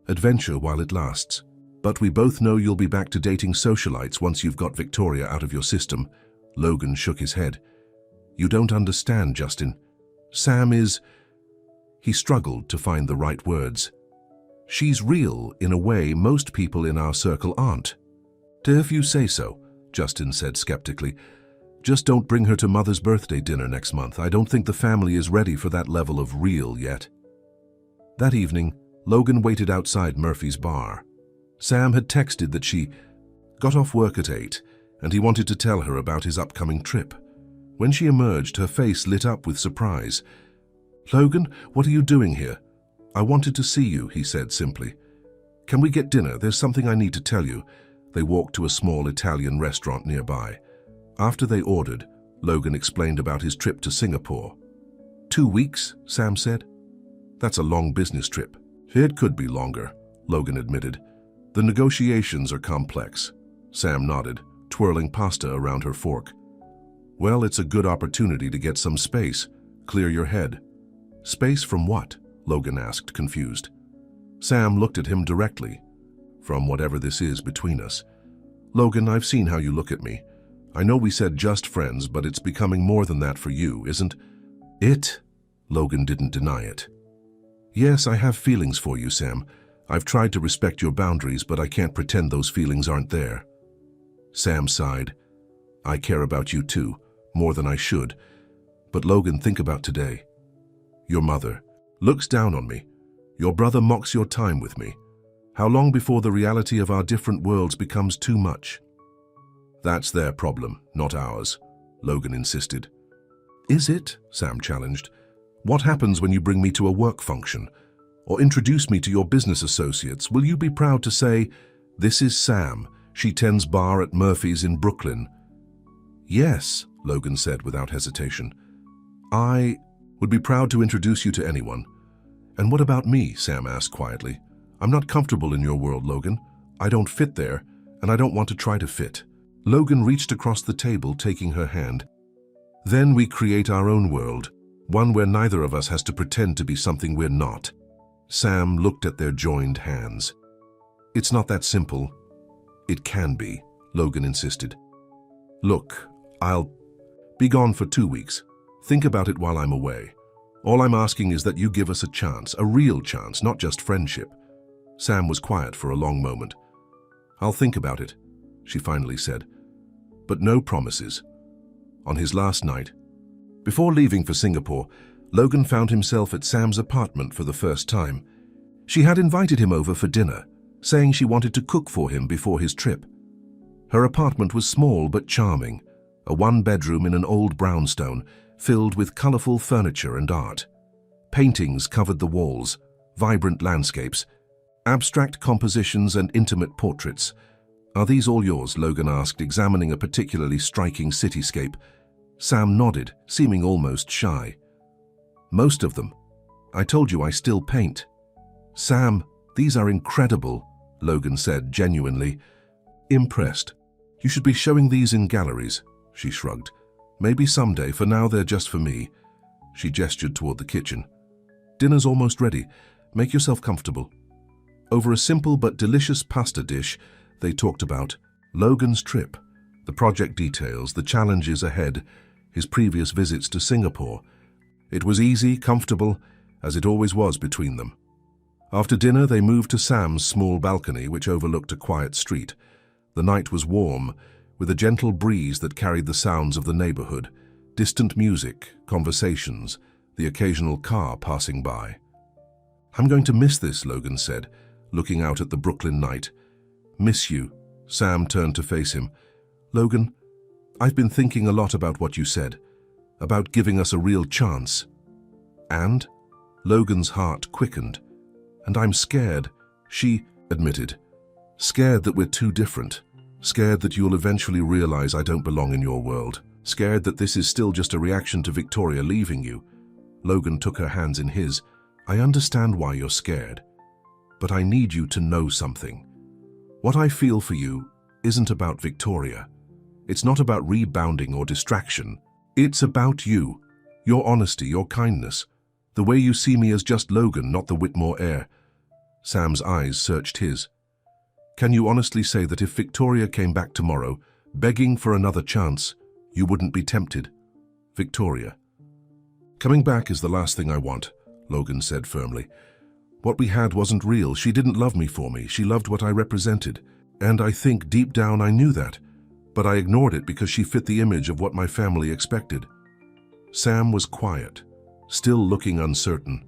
adventure while it lasts. But we both know you'll be back to dating socialites once you've got Victoria out of your system. Logan shook his head. You don't understand, Justin. Sam is... He struggled to find the right words. She's real in a way most people in our circle aren't. If you say so, Justin said skeptically. Just don't bring her to Mother's birthday dinner next month. I don't think the family is ready for that level of real yet. That evening, Logan waited outside Murphy's bar. Sam had texted that she got off work at 8, and he wanted to tell her about his upcoming trip. When she emerged, her face lit up with surprise. Logan, what are you doing here? I wanted to see you, he said simply. Can we get dinner? There's something I need to tell you. They walked to a small Italian restaurant nearby. After they ordered, Logan explained about his trip to Singapore. 2 weeks, Sam said. That's a long business trip. It could be longer, Logan admitted. The negotiations are complex. Sam nodded, twirling pasta around her fork. Well, it's a good opportunity to get some space. Clear your head. Space from what? Logan asked, confused. Sam looked at him directly. From whatever this is between us. Logan, I've seen how you look at me. I know we said just friends, but it's becoming more than that for you, isn't it? Logan didn't deny it. Yes, I have feelings for you, Sam. I've tried to respect your boundaries, but I can't pretend those feelings aren't there. Sam sighed. I care about you too, more than I should. But Logan, think about today. Your mother looks down on me. Your brother mocks your time with me. How long before the reality of our different worlds becomes too much? That's their problem, not ours, Logan insisted. Is it? Sam challenged. What happens when you bring me to a work function? Or introduce me to your business associates? Will you be proud to say, this is Sam, she tends bar at Murphy's in Brooklyn? Yes, Logan said without hesitation. I would be proud to introduce you to anyone. And what about me? Sam asked quietly. I'm not comfortable in your world, Logan. I don't fit there, and I don't want to try to fit. Logan reached across the table, taking her hand. Then we create our own world, one where neither of us has to pretend to be something we're not. Sam looked at their joined hands. It's not that simple. It can be, Logan insisted. Look, I'll be gone for 2 weeks. Think about it while I'm away. All I'm asking is that you give us a chance, a real chance, not just friendship. Sam was quiet for a long moment. I'll think about it, she finally said. But no promises. On his last night, before leaving for Singapore, Logan found himself at Sam's apartment for the first time. She had invited him over for dinner, saying she wanted to cook for him before his trip. Her apartment was small but charming, a one-bedroom in an old brownstone, filled with colorful furniture and art. Paintings covered the walls, vibrant landscapes, abstract compositions and intimate portraits. Are these all yours? Logan asked, examining a particularly striking cityscape. Sam nodded, seeming almost shy. Most of them. I told you I still paint. Sam, these are incredible, Logan said, genuinely impressed. You should be showing these in galleries, she shrugged. Maybe someday, for now they're just for me. She gestured toward the kitchen. Dinner's almost ready. Make yourself comfortable. Over a simple but delicious pasta dish, they talked about Logan's trip, the project details, the challenges ahead, his previous visits to Singapore. It was easy, comfortable, as it always was between them. After dinner, they moved to Sam's small balcony, which overlooked a quiet street. The night was warm, with a gentle breeze that carried the sounds of the neighborhood, distant music, conversations, the occasional car passing by. I'm going to miss this, Logan said, looking out at the Brooklyn night. Miss you. Sam turned to face him. Logan, I've been thinking a lot about what you said, about giving us a real chance. And? Logan's heart quickened. And I'm scared, she admitted. Scared that we're too different. Scared that you'll eventually realize I don't belong in your world. Scared that this is still just a reaction to Victoria leaving you. Logan took her hands in his. I understand why you're scared. But I need you to know something. What I feel for you isn't about Victoria. It's not about rebounding or distraction. It's about you. Your honesty, your kindness. The way you see me as just Logan, not the Whitmore heir. Sam's eyes searched his. Can you honestly say that if Victoria came back tomorrow, begging for another chance, you wouldn't be tempted? Victoria. Coming back is the last thing I want, Logan said firmly. What we had wasn't real. She didn't love me for me. She loved what I represented. And I think deep down I knew that. But I ignored it because she fit the image of what my family expected. Sam was quiet, still looking uncertain.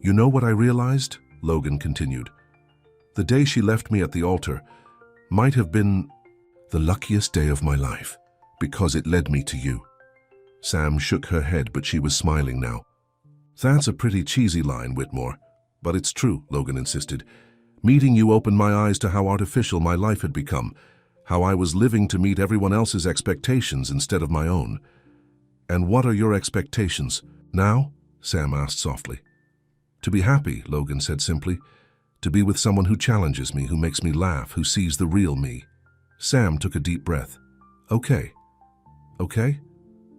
You know what I realized? Logan continued. The day she left me at the altar might have been the luckiest day of my life, because it led me to you. Sam shook her head, but she was smiling now. That's a pretty cheesy line, Whitmore. But it's true, Logan insisted. Meeting you opened my eyes to how artificial my life had become, how I was living to meet everyone else's expectations instead of my own. And what are your expectations now? Sam asked softly. To be happy, Logan said simply. To be with someone who challenges me, who makes me laugh, who sees the real me. Sam took a deep breath. Okay. Okay?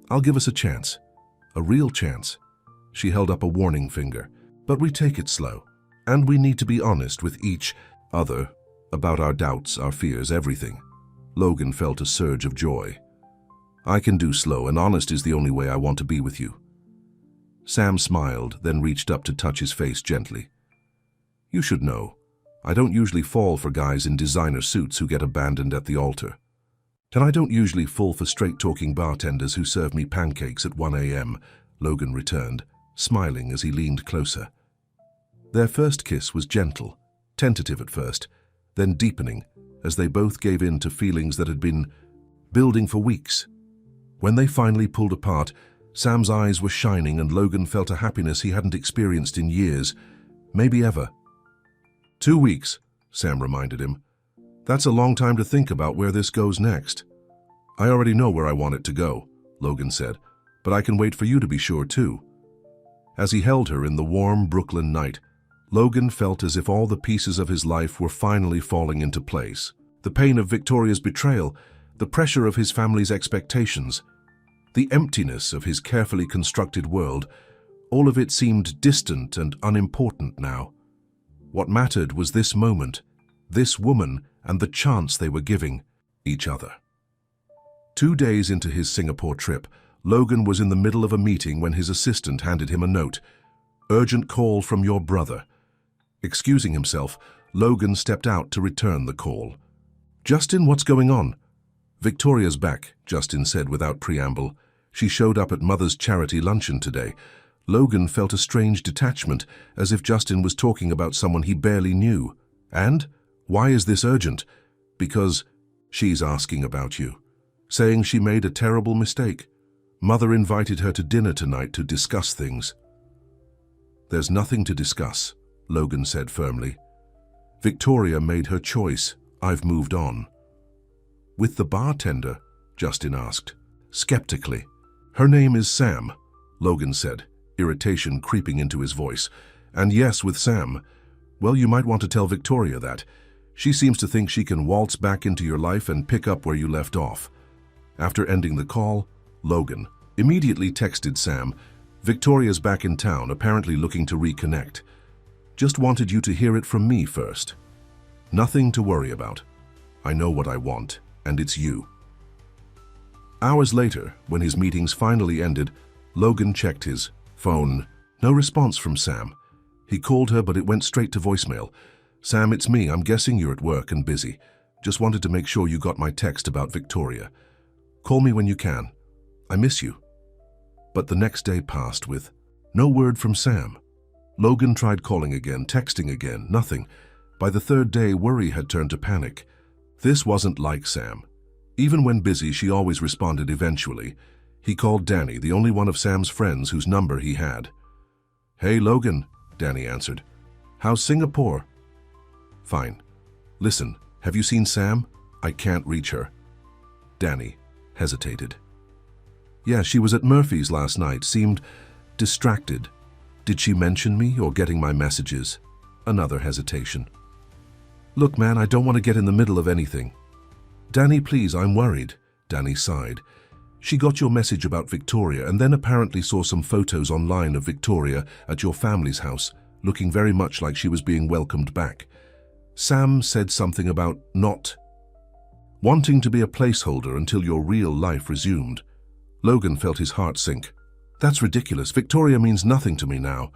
I'll give us a chance. A real chance. She held up a warning finger. But we take it slow. And we need to be honest with each other about our doubts, our fears, everything. Logan felt a surge of joy. I can do slow, and honest is the only way I want to be with you. Sam smiled, then reached up to touch his face gently. You should know, I don't usually fall for guys in designer suits who get abandoned at the altar. And I don't usually fall for straight-talking bartenders who serve me pancakes at 1 a.m., Logan returned, smiling as he leaned closer. Their first kiss was gentle, tentative at first, then deepening, as they both gave in to feelings that had been building for weeks. When they finally pulled apart, Sam's eyes were shining and Logan felt a happiness he hadn't experienced in years, maybe ever. 2 weeks, Sam reminded him. That's a long time to think about where this goes next. I already know where I want it to go, Logan said, but I can wait for you to be sure too. As he held her in the warm Brooklyn night, Logan felt as if all the pieces of his life were finally falling into place. The pain of Victoria's betrayal, the pressure of his family's expectations, the emptiness of his carefully constructed world, all of it seemed distant and unimportant now. What mattered was this moment, this woman, and the chance they were giving each other. 2 days into his Singapore trip, Logan was in the middle of a meeting when his assistant handed him a note. Urgent call from your brother. Excusing himself, Logan stepped out to return the call. Justin, what's going on? Victoria's back, Justin said without preamble. She showed up at Mother's charity luncheon today. Logan felt a strange detachment, as if Justin was talking about someone he barely knew. And? Why is this urgent? Because she's asking about you, saying she made a terrible mistake. Mother invited her to dinner tonight to discuss things. There's nothing to discuss, Logan said firmly. Victoria made her choice. I've moved on. With the bartender? Justin asked, skeptically. Her name is Sam, Logan said, irritation creeping into his voice. And yes, with Sam. Well, you might want to tell Victoria that. She seems to think she can waltz back into your life and pick up where you left off. After ending the call, Logan immediately texted Sam, Victoria's back in town, apparently looking to reconnect. Just wanted you to hear it from me first. Nothing to worry about. I know what I want, and it's you. Hours later, when his meetings finally ended, Logan checked his phone. No response from Sam. He called her, but it went straight to voicemail. Sam, it's me. I'm guessing you're at work and busy. Just wanted to make sure you got my text about Victoria. Call me when you can. I miss you. But the next day passed with no word from Sam. Logan tried calling again, texting again, nothing. By the third day, worry had turned to panic. This wasn't like Sam. Even when busy, she always responded eventually. He called Danny, the only one of Sam's friends whose number he had. "Hey, Logan," Danny answered. "How's Singapore?" "Fine. Listen, have you seen Sam? I can't reach her." Danny hesitated. "Yeah, she was at Murphy's last night, seemed distracted. Did she mention me or getting my messages?" Another hesitation. "Look, man, I don't want to get in the middle of anything." "Danny, please, I'm worried." Danny sighed. "She got your message about Victoria and then apparently saw some photos online of Victoria at your family's house, looking very much like she was being welcomed back. Sam said something about not wanting to be a placeholder until your real life resumed." Logan felt his heart sink. "That's ridiculous. Victoria means nothing to me now.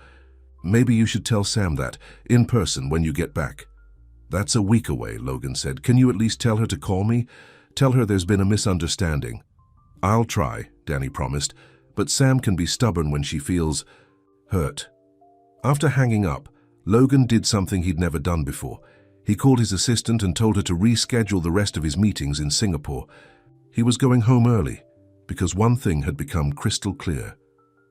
Maybe you should tell Sam that, in person, when you get back." "That's a week away," Logan said. "Can you at least tell her to call me? Tell her there's been a misunderstanding." "I'll try," Danny promised, "but Sam can be stubborn when she feels hurt." After hanging up, Logan did something he'd never done before. He called his assistant and told her to reschedule the rest of his meetings in Singapore. He was going home early, because one thing had become crystal clear.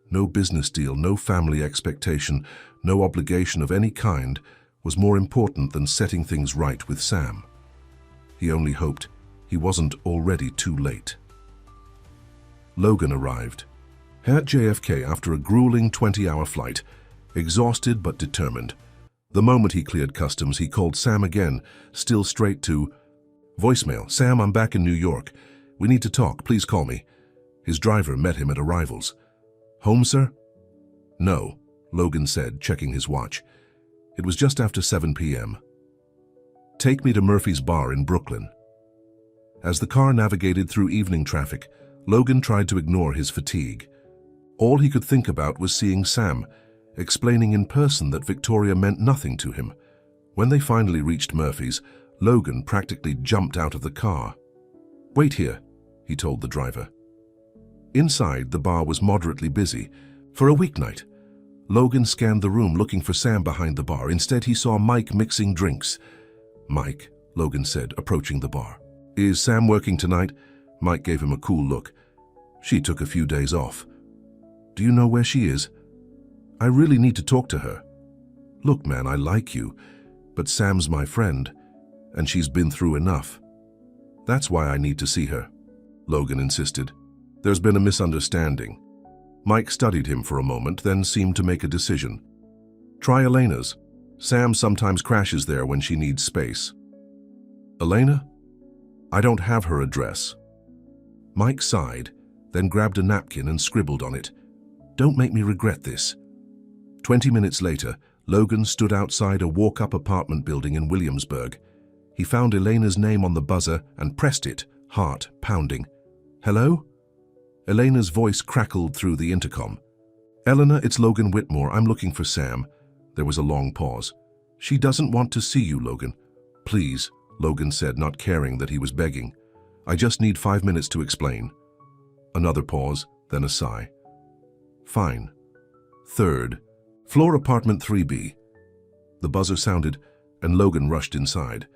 No business deal, no family expectation, no obligation of any kind was more important than setting things right with Sam. He only hoped he wasn't already too late. Logan arrived at JFK after a grueling 20-hour flight, exhausted but determined. The moment he cleared customs, he called Sam again, still straight to voicemail. "Sam, I'm back in New York. We need to talk. Please call me." His driver met him at arrivals. "Home, sir?" "No," Logan said, checking his watch. It was just after 7 p.m. "Take me to Murphy's bar in Brooklyn." As the car navigated through evening traffic, Logan tried to ignore his fatigue. All he could think about was seeing Sam, explaining in person that Victoria meant nothing to him. When they finally reached Murphy's, Logan practically jumped out of the car. "Wait here," he told the driver. Inside, the bar was moderately busy. For a weeknight, Logan scanned the room looking for Sam behind the bar. Instead, he saw Mike mixing drinks. "Mike," Logan said, approaching the bar. "Is Sam working tonight?" Mike gave him a cool look. "She took a few days off." "Do you know where she is?" "I really need to talk to her." "Look, man, I like you, but Sam's my friend, and she's been through enough. That's why I need to see her," Logan insisted. "There's been a misunderstanding." Mike studied him for a moment, then seemed to make a decision. "Try Elena's. Sam sometimes crashes there when she needs space." "Elena? I don't have her address." Mike sighed, then grabbed a napkin and scribbled on it. "Don't make me regret this." 20 minutes later, Logan stood outside a walk-up apartment building in Williamsburg. He found Elena's name on the buzzer and pressed it, heart pounding. "Hello?" Elena's voice crackled through the intercom. "Eleanor, it's Logan Whitmore. I'm looking for Sam." There was a long pause. "She doesn't want to see you, Logan." "Please," Logan said, not caring that he was begging. "I just need 5 minutes to explain." Another pause, then a sigh. "Fine. Third floor, apartment 3B. The buzzer sounded, and Logan rushed inside.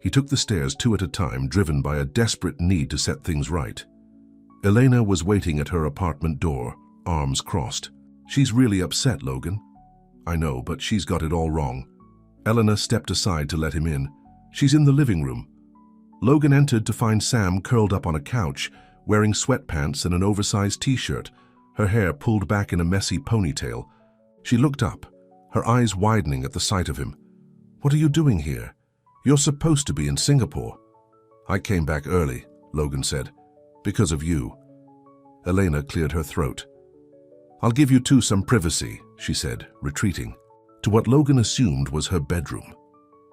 He took the stairs 2 at a time, driven by a desperate need to set things right. Elena was waiting at her apartment door, arms crossed. "She's really upset, Logan." "I know, but she's got it all wrong." Elena stepped aside to let him in. "She's in the living room." Logan entered to find Sam curled up on a couch, wearing sweatpants and an oversized t-shirt, her hair pulled back in a messy ponytail. She looked up, her eyes widening at the sight of him. "What are you doing here? You're supposed to be in Singapore." "I came back early," Logan said. "Because of you." Elena cleared her throat. "I'll give you two some privacy," she said, retreating to what Logan assumed was her bedroom.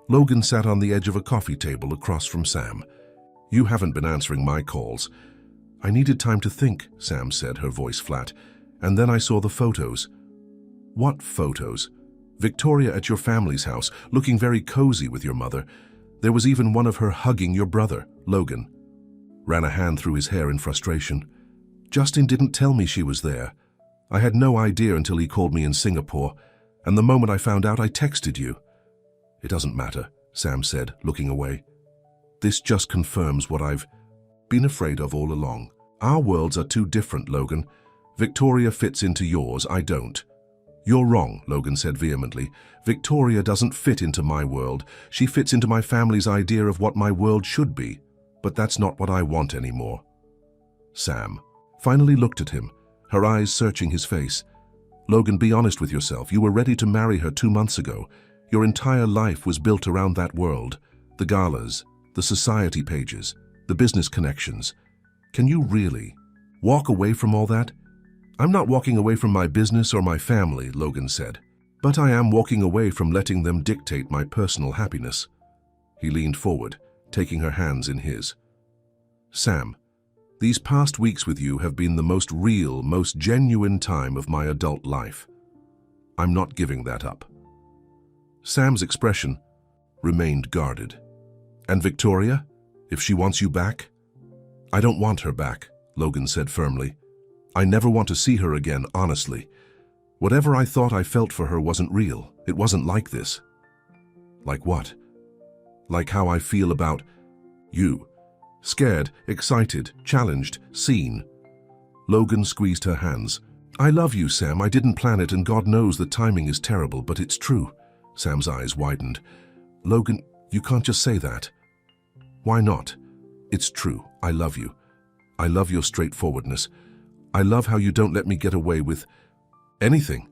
Logan sat on the edge of a coffee table across from Sam. "You haven't been answering my calls." "I needed time to think," Sam said, her voice flat. "And then I saw the photos." "What photos?" "Victoria at your family's house, looking very cozy with your mother. There was even one of her hugging your brother." Logan ran a hand through his hair in frustration. "Justin didn't tell me she was there. I had no idea until he called me in Singapore, and the moment I found out, I texted you." "It doesn't matter," Sam said, looking away. "This just confirms what I've..." been afraid of all along. Our worlds are too different, Logan. Victoria fits into yours, I don't. You're wrong, Logan said vehemently. Victoria doesn't fit into my world. She fits into my family's idea of what my world should be. But that's not what I want anymore. Sam finally looked at him, her eyes searching his face. Logan, be honest with yourself. You were ready to marry her 2 months ago. Your entire life was built around that world. The galas, the society pages, the business connections. Can you really walk away from all that? I'm not walking away from my business or my family, Logan said. But I am walking away from letting them dictate my personal happiness. He leaned forward, taking her hands in his. Sam, these past weeks with you have been the most real, most genuine time of my adult life. I'm not giving that up. Sam's expression remained guarded. And Victoria, if she wants you back? I don't want her back, Logan said firmly. I never want to see her again, honestly. Whatever I thought I felt for her wasn't real. It wasn't like this. Like what? Like how I feel about you. Scared, excited, challenged, seen. Logan squeezed her hands. I love you, Sam. I didn't plan it, and God knows the timing is terrible, but it's true. Sam's eyes widened. Logan, you can't just say that. Why not? It's true. I love you. I love your straightforwardness. I love how you don't let me get away with anything.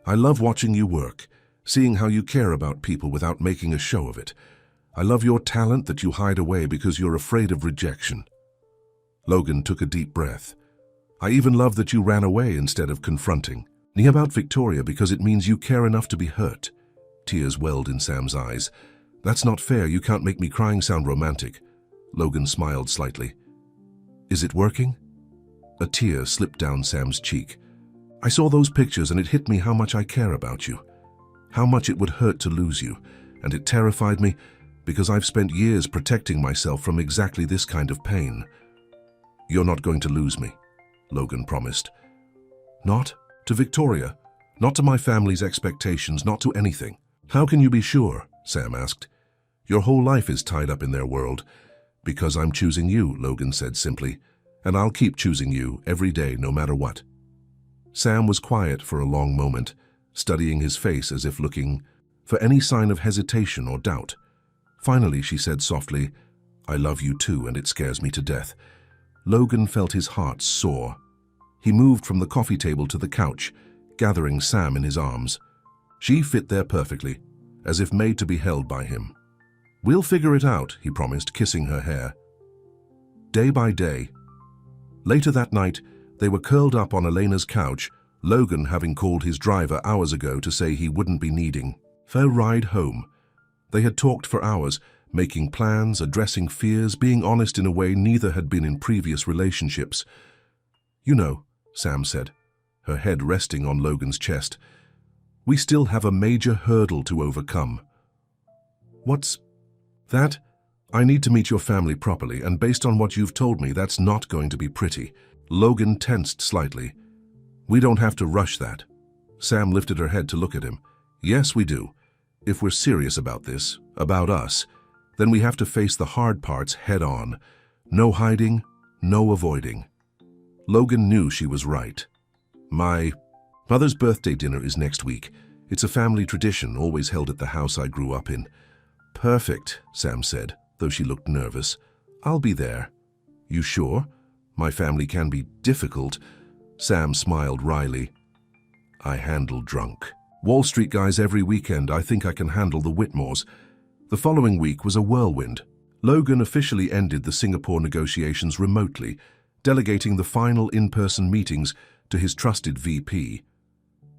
I love watching you work, seeing how you care about people without making a show of it. I love your talent that you hide away because you're afraid of rejection. Logan took a deep breath. I even love that you ran away instead of confronting me about Victoria because it means you care enough to be hurt. Tears welled in Sam's eyes. That's not fair. You can't make me crying sound romantic. Logan smiled slightly. Is it working? A tear slipped down Sam's cheek. I saw those pictures and it hit me how much I care about you. How much it would hurt to lose you. And it terrified me because I've spent years protecting myself from exactly this kind of pain. You're not going to lose me, Logan promised. Not to Victoria. Not to my family's expectations. Not to anything. How can you be sure? Sam asked. Your whole life is tied up in their world. Because I'm choosing you, Logan said simply. And I'll keep choosing you every day, no matter what. Sam was quiet for a long moment, studying his face as if looking for any sign of hesitation or doubt. Finally, she said softly, I love you too, and it scares me to death. Logan felt his heart soar. He moved from the coffee table to the couch, gathering Sam in his arms. She fit there perfectly, as if made to be held by him. We'll figure it out, he promised, kissing her hair. Day by day. Later that night, they were curled up on Elena's couch, Logan having called his driver hours ago to say he wouldn't be needing their ride home. They had talked for hours, making plans, addressing fears, being honest in a way neither had been in previous relationships. You know, Sam said, her head resting on Logan's chest, we still have a major hurdle to overcome. What's that? I need to meet your family properly, and based on what you've told me, that's not going to be pretty. Logan tensed slightly. We don't have to rush that. Sam lifted her head to look at him. Yes, we do. If we're serious about this, about us, then we have to face the hard parts head on. No hiding, no avoiding. Logan knew she was right. My mother's birthday dinner is next week. It's a family tradition, always held at the house I grew up in. Perfect, Sam said, though she looked nervous. I'll be there. You sure? My family can be difficult. Sam smiled wryly. I handle drunk. Wall Street guys every weekend. I think I can handle the Whitmores. The following week was a whirlwind. Logan officially ended the Singapore negotiations remotely, delegating the final in-person meetings to his trusted VP.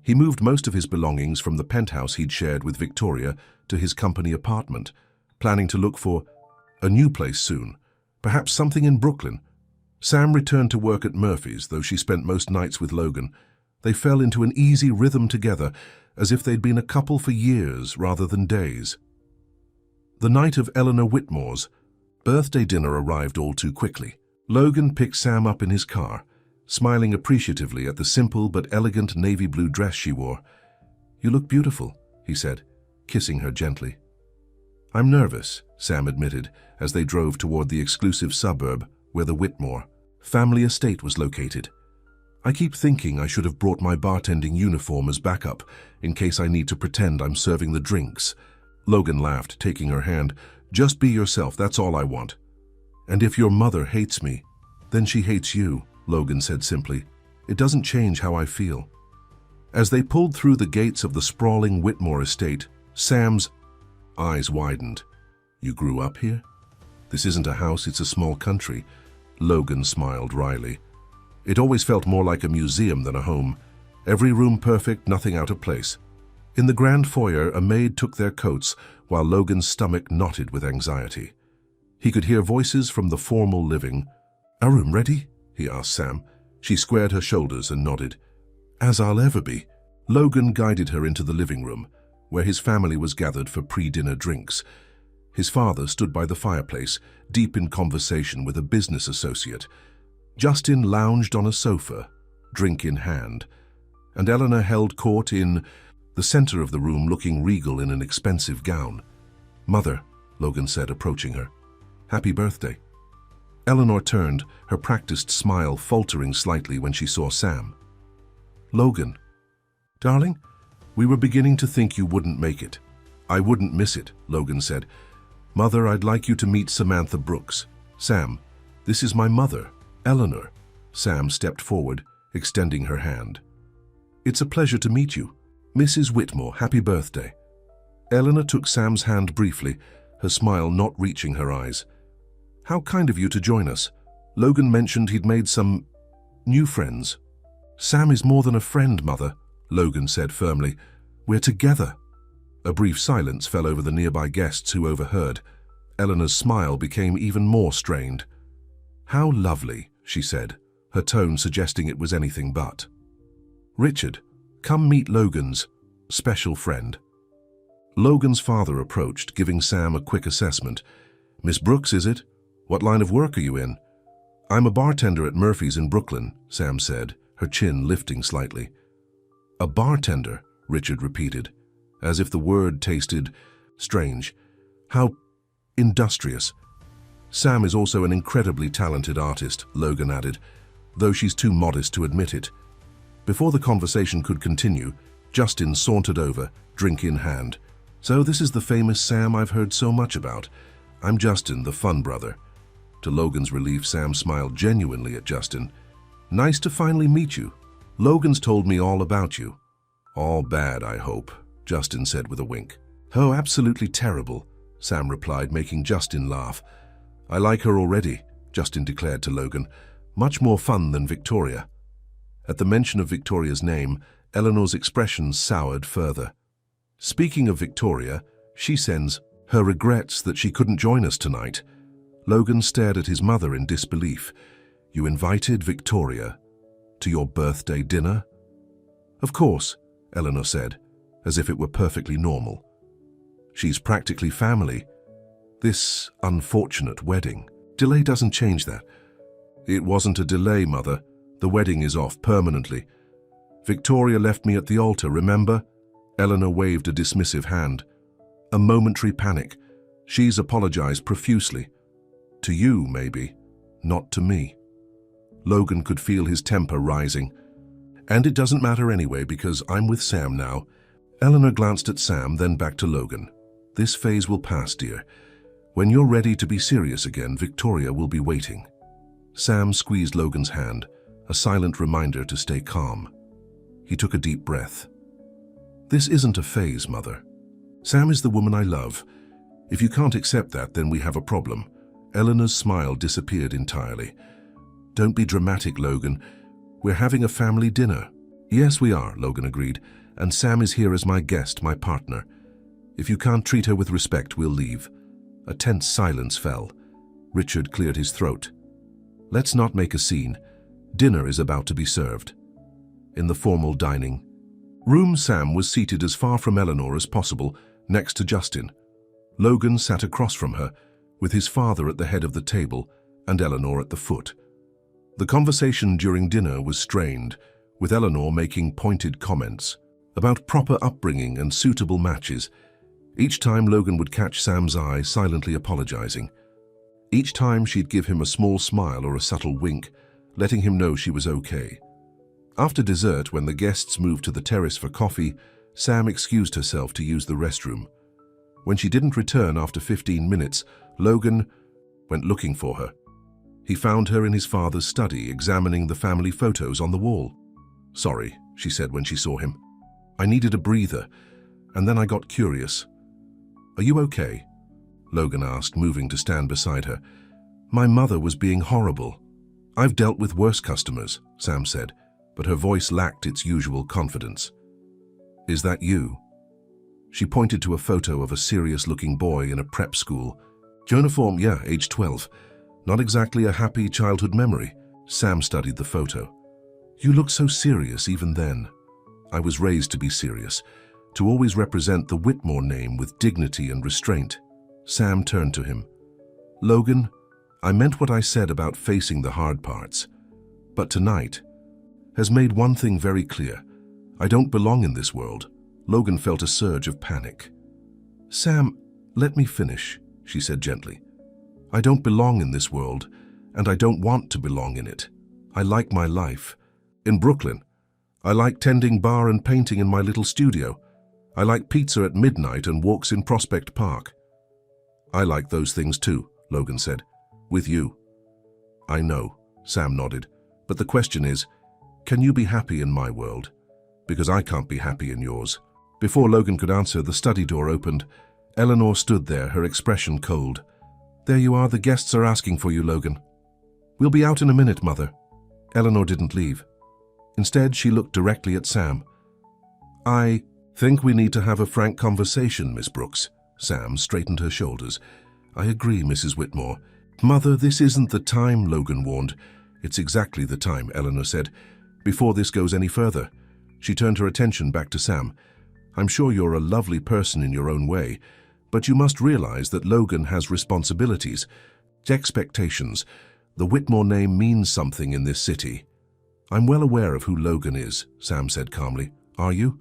He moved most of his belongings from the penthouse he'd shared with Victoria to his company apartment, planning to look for a new place soon, perhaps something in Brooklyn. Sam returned to work at Murphy's, though she spent most nights with Logan. They fell into an easy rhythm together, as if they'd been a couple for years rather than days. The night of Eleanor Whitmore's birthday dinner arrived all too quickly. Logan picked Sam up in his car, smiling appreciatively at the simple but elegant navy blue dress she wore. You look beautiful, he said, kissing her gently. I'm nervous, Sam admitted, as they drove toward the exclusive suburb where the Whitmore family estate was located. I keep thinking I should have brought my bartending uniform as backup in case I need to pretend I'm serving the drinks. Logan laughed, taking her hand. Just be yourself, that's all I want. And if your mother hates me, then she hates you, Logan said simply. It doesn't change how I feel. As they pulled through the gates of the sprawling Whitmore estate, Sam's eyes widened. You grew up here? This isn't a house, it's a small country. Logan smiled wryly. It always felt more like a museum than a home. Every room perfect, nothing out of place. In the grand foyer, a maid took their coats while Logan's stomach knotted with anxiety. He could hear voices from the formal living. Our room ready? He asked Sam. She squared her shoulders and nodded. As I'll ever be. Logan guided her into the living room, where his family was gathered for pre-dinner drinks. His father stood by the fireplace, deep in conversation with a business associate. Justin lounged on a sofa, drink in hand, and Eleanor held court in the center of the room, looking regal in an expensive gown. Mother, Logan said, approaching her. Happy birthday. Eleanor turned, her practiced smile faltering slightly when she saw Sam. Logan. Darling, we were beginning to think you wouldn't make it. I wouldn't miss it, Logan said. Mother, I'd like you to meet Samantha Brooks. Sam, this is my mother, Eleanor. Sam stepped forward, extending her hand. It's a pleasure to meet you. Mrs. Whitmore, happy birthday. Eleanor took Sam's hand briefly, her smile not reaching her eyes. How kind of you to join us. Logan mentioned he'd made some new friends. Sam is more than a friend, Mother, Logan said firmly. We're together. A brief silence fell over the nearby guests who overheard. Eleanor's smile became even more strained. How lovely, she said, her tone suggesting it was anything but. Richard, come meet Logan's special friend. Logan's father approached, giving Sam a quick assessment. Miss Brooks, is it? What line of work are you in? I'm a bartender at Murphy's in Brooklyn, Sam said, her chin lifting slightly. A bartender, Richard repeated, as if the word tasted strange. How industrious. Sam is also an incredibly talented artist, Logan added, though she's too modest to admit it. Before the conversation could continue, Justin sauntered over, drink in hand. So this is the famous Sam I've heard so much about. I'm Justin, the fun brother. To Logan's relief, Sam smiled genuinely at Justin. Nice to finally meet you. Logan's told me all about you. All bad, I hope, Justin said with a wink. Oh, absolutely terrible, Sam replied, making Justin laugh. I like her already, Justin declared to Logan. Much more fun than Victoria. At the mention of Victoria's name, Eleanor's expression soured further. Speaking of Victoria, she sends her regrets that she couldn't join us tonight. Logan stared at his mother in disbelief. You invited Victoria to your birthday dinner? Of course, Eleanor said, as if it were perfectly normal. She's practically family. This unfortunate wedding. Delay doesn't change that. It wasn't a delay, Mother. The wedding is off permanently. Victoria left me at the altar, remember? Eleanor waved a dismissive hand. A momentary panic. She's apologized profusely. To you, maybe. Not to me. Logan could feel his temper rising. And it doesn't matter anyway because I'm with Sam now. Eleanor glanced at Sam, then back to Logan. This phase will pass, dear. When you're ready to be serious again, Victoria will be waiting. Sam squeezed Logan's hand, a silent reminder to stay calm. He took a deep breath. This isn't a phase, Mother. Sam is the woman I love. If you can't accept that, then we have a problem. Eleanor's smile disappeared entirely. Don't be dramatic, Logan. We're having a family dinner. Yes, we are, Logan agreed. And Sam is here as my guest, my partner. If you can't treat her with respect, we'll leave. A tense silence fell. Richard cleared his throat. Let's not make a scene. Dinner is about to be served. In the formal dining room, Sam was seated as far from Eleanor as possible, next to Justin. Logan sat across from her, with his father at the head of the table and Eleanor at the foot. The conversation during dinner was strained, with Eleanor making pointed comments about proper upbringing and suitable matches. Each time Logan would catch Sam's eye, silently apologizing. Each time she'd give him a small smile or a subtle wink, letting him know she was okay. After dessert, when the guests moved to the terrace for coffee, Sam excused herself to use the restroom. When she didn't return after 15 minutes, Logan went looking for her. He found her in his father's study, examining the family photos on the wall. "Sorry," she said when she saw him. "I needed a breather, and then I got curious." "Are you okay?" Logan asked, moving to stand beside her. "My mother was being horrible." "I've dealt with worse customers," Sam said, but her voice lacked its usual confidence. "Is that you?" She pointed to a photo of a serious-looking boy in a prep school. "Uniform, yeah, age 12. Not exactly a happy childhood memory." Sam studied the photo. "You look so serious even then." "I was raised to be serious, to always represent the Whitmore name with dignity and restraint." Sam turned to him. "Logan, I meant what I said about facing the hard parts. But tonight has made one thing very clear. I don't belong in this world." Logan felt a surge of panic. "Sam, let me finish," she said gently. "I don't belong in this world, and I don't want to belong in it. I like my life. In Brooklyn, I like tending bar and painting in my little studio. I like pizza at midnight and walks in Prospect Park." "I like those things too," Logan said. "With you." "I know," Sam nodded. "But the question is, can you be happy in my world? Because I can't be happy in yours." Before Logan could answer, the study door opened. Eleanor stood there, her expression cold. "There you are, the guests are asking for you, Logan." "We'll be out in a minute, Mother." Eleanor didn't leave. Instead, she looked directly at Sam. "I think we need to have a frank conversation, Miss Brooks." Sam straightened her shoulders. "I agree, Mrs. Whitmore." "Mother, this isn't the time," Logan warned. "It's exactly the time," Eleanor said. "Before this goes any further." She turned her attention back to Sam. "I'm sure you're a lovely person in your own way, but you must realize that Logan has responsibilities, expectations. The Whitmore name means something in this city." "I'm well aware of who Logan is," Sam said calmly. "Are you?"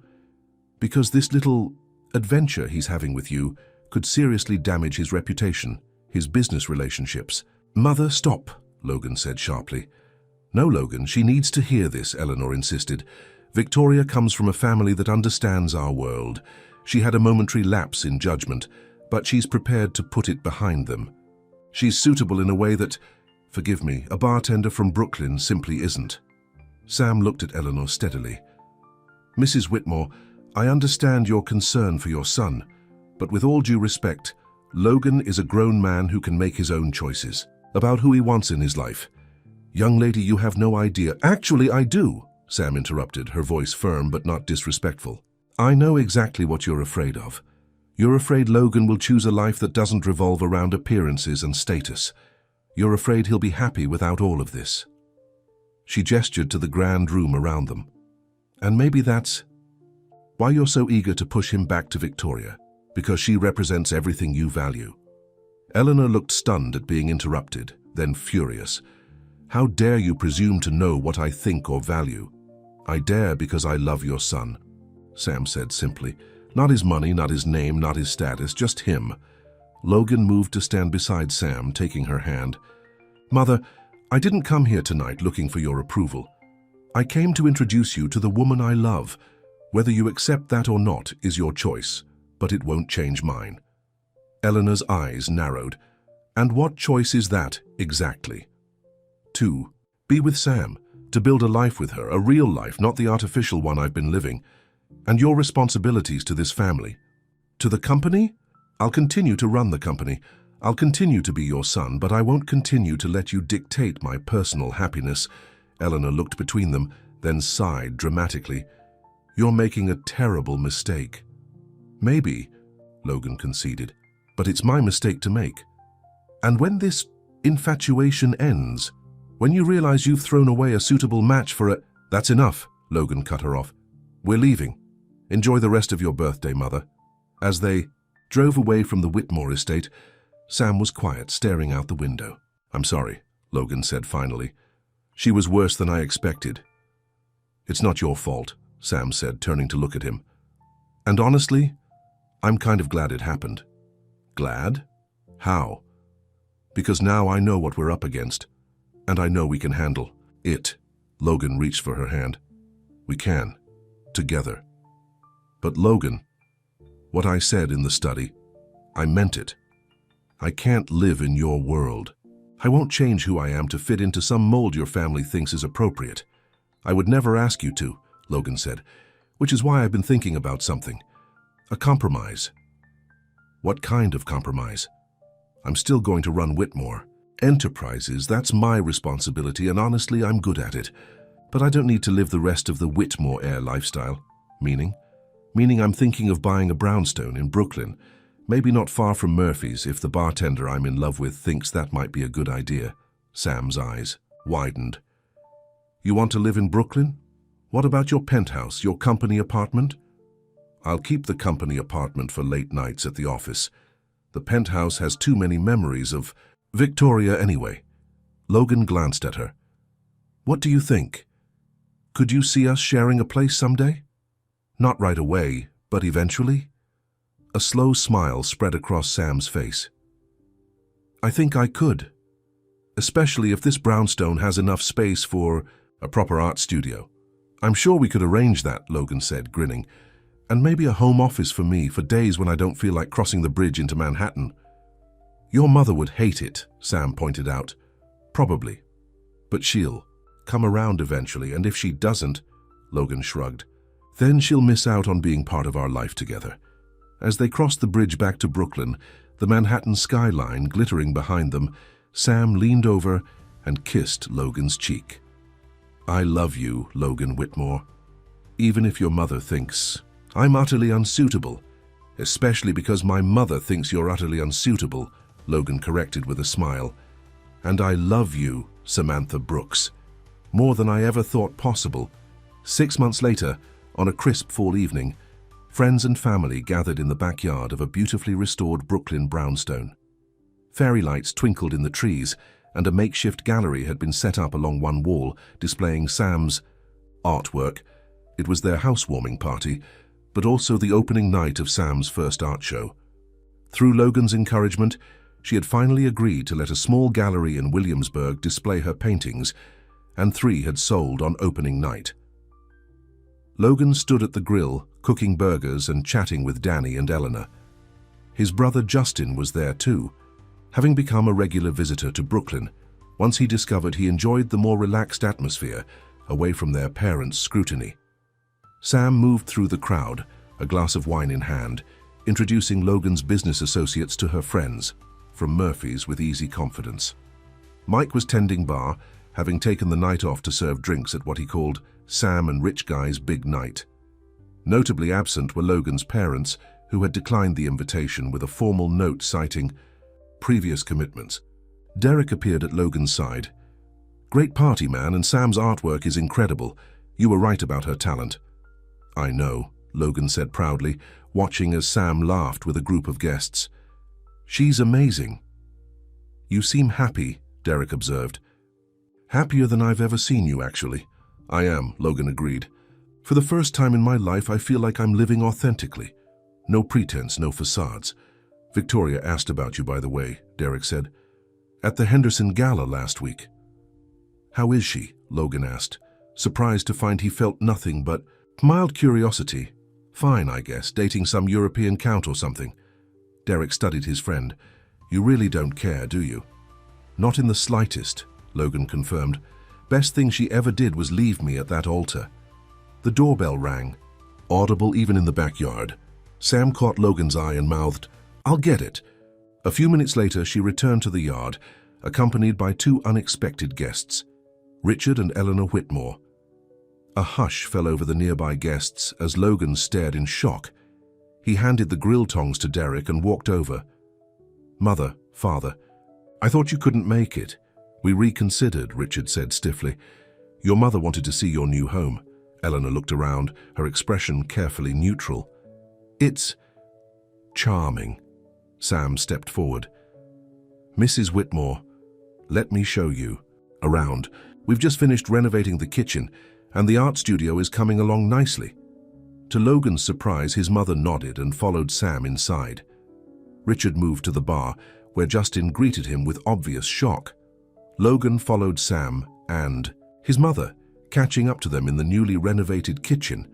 "Because this little adventure he's having with you could seriously damage his reputation, his business relationships." "Mother, stop," Logan said sharply. "No, Logan, she needs to hear this," Eleanor insisted. "Victoria comes from a family that understands our world. She had a momentary lapse in judgment, but she's prepared to put it behind them. She's suitable in a way that, forgive me, a bartender from Brooklyn simply isn't." Sam looked at Eleanor steadily. "Mrs. Whitmore, I understand your concern for your son, but with all due respect, Logan is a grown man who can make his own choices about who he wants in his life. Young lady, you have no idea." "Actually, I do," Sam interrupted, her voice firm but not disrespectful. "I know exactly what you're afraid of. You're afraid Logan will choose a life that doesn't revolve around appearances and status. You're afraid he'll be happy without all of this." She gestured to the grand room around them. "And maybe that's why you're so eager to push him back to Victoria, because she represents everything you value." Eleanor looked stunned at being interrupted, then furious. "How dare you presume to know what I think or value?" "I dare because I love your son," Sam said simply. "Not his money, not his name, not his status, just him." Logan moved to stand beside Sam, taking her hand. "Mother, I didn't come here tonight looking for your approval. I came to introduce you to the woman I love. Whether you accept that or not is your choice, but it won't change mine." Eleanor's eyes narrowed. "And what choice is that, exactly?" "To be with Sam, to build a life with her, a real life, not the artificial one I've been living. And your responsibilities to this family. To the company? I'll continue to run the company. I'll continue to be your son, but I won't continue to let you dictate my personal happiness." Eleanor looked between them, then sighed dramatically. "You're making a terrible mistake." "Maybe," Logan conceded, "but it's my mistake to make. And when this infatuation ends, when you realize you've thrown away a suitable match for a—" "That's enough," Logan cut her off. "We're leaving. Enjoy the rest of your birthday, Mother." As they drove away from the Whitmore estate, Sam was quiet, staring out the window. "I'm sorry," Logan said finally. "She was worse than I expected." "It's not your fault," Sam said, turning to look at him. "And honestly, I'm kind of glad it happened." "Glad? How?" Because now I know what we're up against, and I know we can handle it. Logan reached for her hand. We can, together. But Logan, what I said in the study, I meant it. I can't live in your world. I won't change who I am to fit into some mold your family thinks is appropriate. I would never ask you to, Logan said, which is why I've been thinking about something. A compromise. What kind of compromise? I'm still going to run Whitmore. Enterprises, that's my responsibility, and honestly, I'm good at it. But I don't need to live the rest of the Whitmore Air lifestyle. Meaning I'm thinking of buying a brownstone in Brooklyn, maybe not far from Murphy's if the bartender I'm in love with thinks that might be a good idea. Sam's eyes widened. You want to live in Brooklyn? What about your penthouse, your company apartment? I'll keep the company apartment for late nights at the office. The penthouse has too many memories of Victoria anyway. Logan glanced at her. What do you think? Could you see us sharing a place someday? Not right away, but eventually? A slow smile spread across Sam's face. I think I could. Especially if this brownstone has enough space for a proper art studio. I'm sure we could arrange that, Logan said, grinning. And maybe a home office for me for days when I don't feel like crossing the bridge into Manhattan. Your mother would hate it, Sam pointed out. Probably. But she'll come around eventually, and if she doesn't, Logan shrugged, then she'll miss out on being part of our life together. As they crossed the bridge back to Brooklyn, the Manhattan skyline glittering behind them, Sam leaned over and kissed Logan's cheek. I love you, Logan Whitmore. Even if your mother thinks I'm utterly unsuitable, especially because my mother thinks you're utterly unsuitable, Logan corrected with a smile. And I love you, Samantha Brooks, more than I ever thought possible. 6 months later, on a crisp fall evening, friends and family gathered in the backyard of a beautifully restored Brooklyn brownstone. Fairy lights twinkled in the trees, and a makeshift gallery had been set up along one wall, displaying Sam's artwork. It was their housewarming party, but also the opening night of Sam's first art show. Through Logan's encouragement, she had finally agreed to let a small gallery in Williamsburg display her paintings, and 3 had sold on opening night. Logan stood at the grill, cooking burgers and chatting with Danny and Eleanor. His brother Justin was there too, having become a regular visitor to Brooklyn once he discovered he enjoyed the more relaxed atmosphere away from their parents' scrutiny. Sam moved through the crowd, a glass of wine in hand, introducing Logan's business associates to her friends, from Murphy's with easy confidence. Mike was tending bar, having taken the night off to serve drinks at what he called Sam and Rich Guy's big night. Notably absent were Logan's parents, who had declined the invitation with a formal note citing previous commitments. Derek appeared at Logan's side. Great party, man, and Sam's artwork is incredible. You were right about her talent. I know, Logan said proudly, watching as Sam laughed with a group of guests. She's amazing. You seem happy, Derek observed. Happier than I've ever seen you, actually. I am, Logan agreed. For the first time in my life, I feel like I'm living authentically. No pretense, no facades. Victoria asked about you, by the way, Derek said. At the Henderson Gala last week. How is she? Logan asked, surprised to find he felt nothing but mild curiosity. Fine, I guess, dating some European count or something. Derek studied his friend. You really don't care, do you? Not in the slightest, Logan confirmed. Best thing she ever did was leave me at that altar. The doorbell rang, audible even in the backyard. Sam caught Logan's eye and mouthed, I'll get it. A few minutes later, she returned to the yard, accompanied by 2 unexpected guests, Richard and Eleanor Whitmore. A hush fell over the nearby guests as Logan stared in shock. He handed the grill tongs to Derek and walked over. Mother, father, I thought you couldn't make it. We reconsidered, Richard said stiffly. Your mother wanted to see your new home. Eleanor looked around, her expression carefully neutral. It's charming. Sam stepped forward. Mrs. Whitmore, let me show you around. We've just finished renovating the kitchen, and the art studio is coming along nicely. To Logan's surprise, his mother nodded and followed Sam inside. Richard moved to the bar, where Justin greeted him with obvious shock. Logan followed Sam and his mother, catching up to them in the newly renovated kitchen.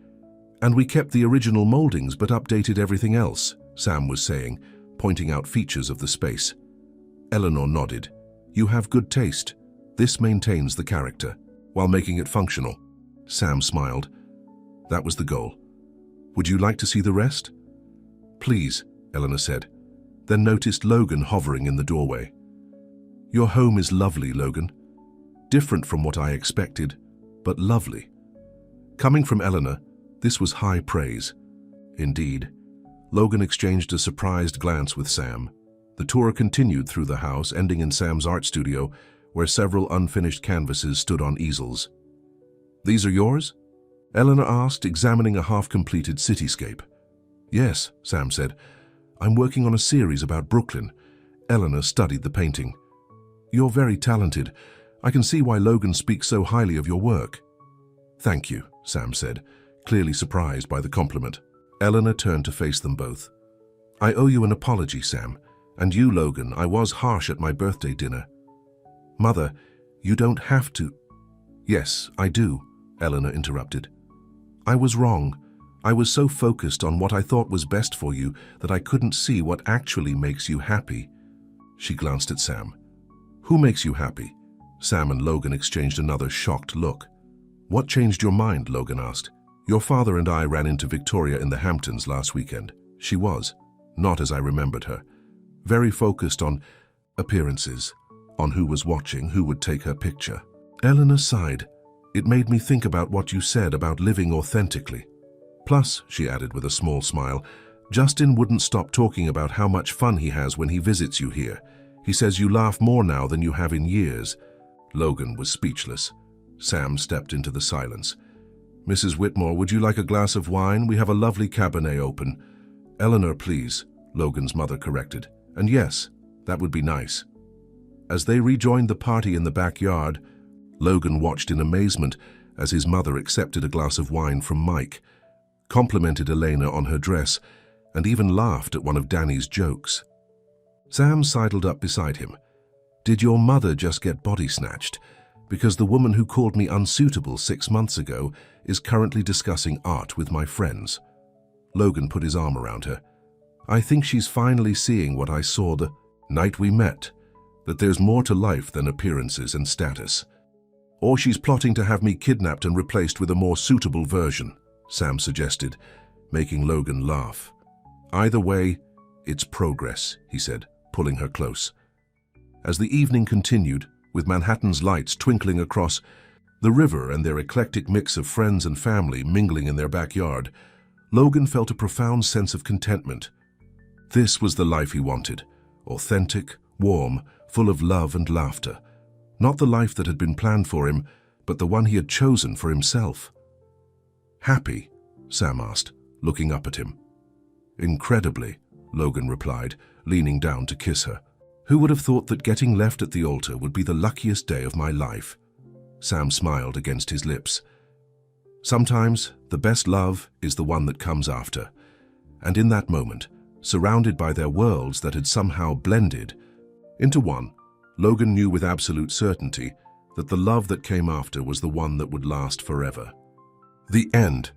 "And we kept the original moldings but updated everything else," Sam was saying, pointing out features of the space. Eleanor nodded. "You have good taste. This maintains the character, while making it functional." Sam smiled. "That was the goal. Would you like to see the rest?" "Please," Eleanor said, then noticed Logan hovering in the doorway. "Your home is lovely, Logan. Different from what I expected, but lovely." Coming from Eleanor, this was high praise. Indeed. Logan exchanged a surprised glance with Sam. The tour continued through the house, ending in Sam's art studio, where several unfinished canvases stood on easels. "These are yours?" Eleanor asked, examining a half-completed cityscape. "Yes," Sam said. "I'm working on a series about Brooklyn." Eleanor studied the painting. "You're very talented. I can see why Logan speaks so highly of your work." "Thank you," Sam said, clearly surprised by the compliment. Eleanor turned to face them both. "I owe you an apology, Sam. And you, Logan, I was harsh at my birthday dinner." "Mother, you don't have to—" "Yes, I do," Eleanor interrupted. "I was wrong. I was so focused on what I thought was best for you that I couldn't see what actually makes you happy." She glanced at Sam. "Who makes you happy?" Sam and Logan exchanged another shocked look. "What changed your mind?" Logan asked. "Your father and I ran into Victoria in the Hamptons last weekend. She was, not as I remembered her, very focused on appearances, on who was watching, who would take her picture." Eleanor sighed. "It made me think about what you said about living authentically. Plus," she added with a small smile, "Justin wouldn't stop talking about how much fun he has when he visits you here. He says you laugh more now than you have in years." Logan was speechless. Sam stepped into the silence. "Mrs. Whitmore, would you like a glass of wine? We have a lovely Cabernet open." "Eleanor, please," Logan's mother corrected. "And yes, that would be nice." As they rejoined the party in the backyard, Logan watched in amazement as his mother accepted a glass of wine from Mike, complimented Elena on her dress, and even laughed at one of Danny's jokes. Sam sidled up beside him. "Did your mother just get body snatched? Because the woman who called me unsuitable 6 months ago is currently discussing art with my friends." Logan put his arm around her. "I think she's finally seeing what I saw the night we met, that there's more to life than appearances and status. Or she's plotting to have me kidnapped and replaced with a more suitable version," Sam suggested, making Logan laugh. "Either way, it's progress," he said, pulling her close. As the evening continued, with Manhattan's lights twinkling across the river and their eclectic mix of friends and family mingling in their backyard, Logan felt a profound sense of contentment. This was the life he wanted, authentic, warm, full of love and laughter. Not the life that had been planned for him, but the one he had chosen for himself. "Happy?" Sam asked, looking up at him. "Incredibly," Logan replied, leaning down to kiss her. "Who would have thought that getting left at the altar would be the luckiest day of my life?" Sam smiled against his lips. "Sometimes the best love is the one that comes after." And in that moment, surrounded by their worlds that had somehow blended into one, Logan knew with absolute certainty that the love that came after was the one that would last forever. The end.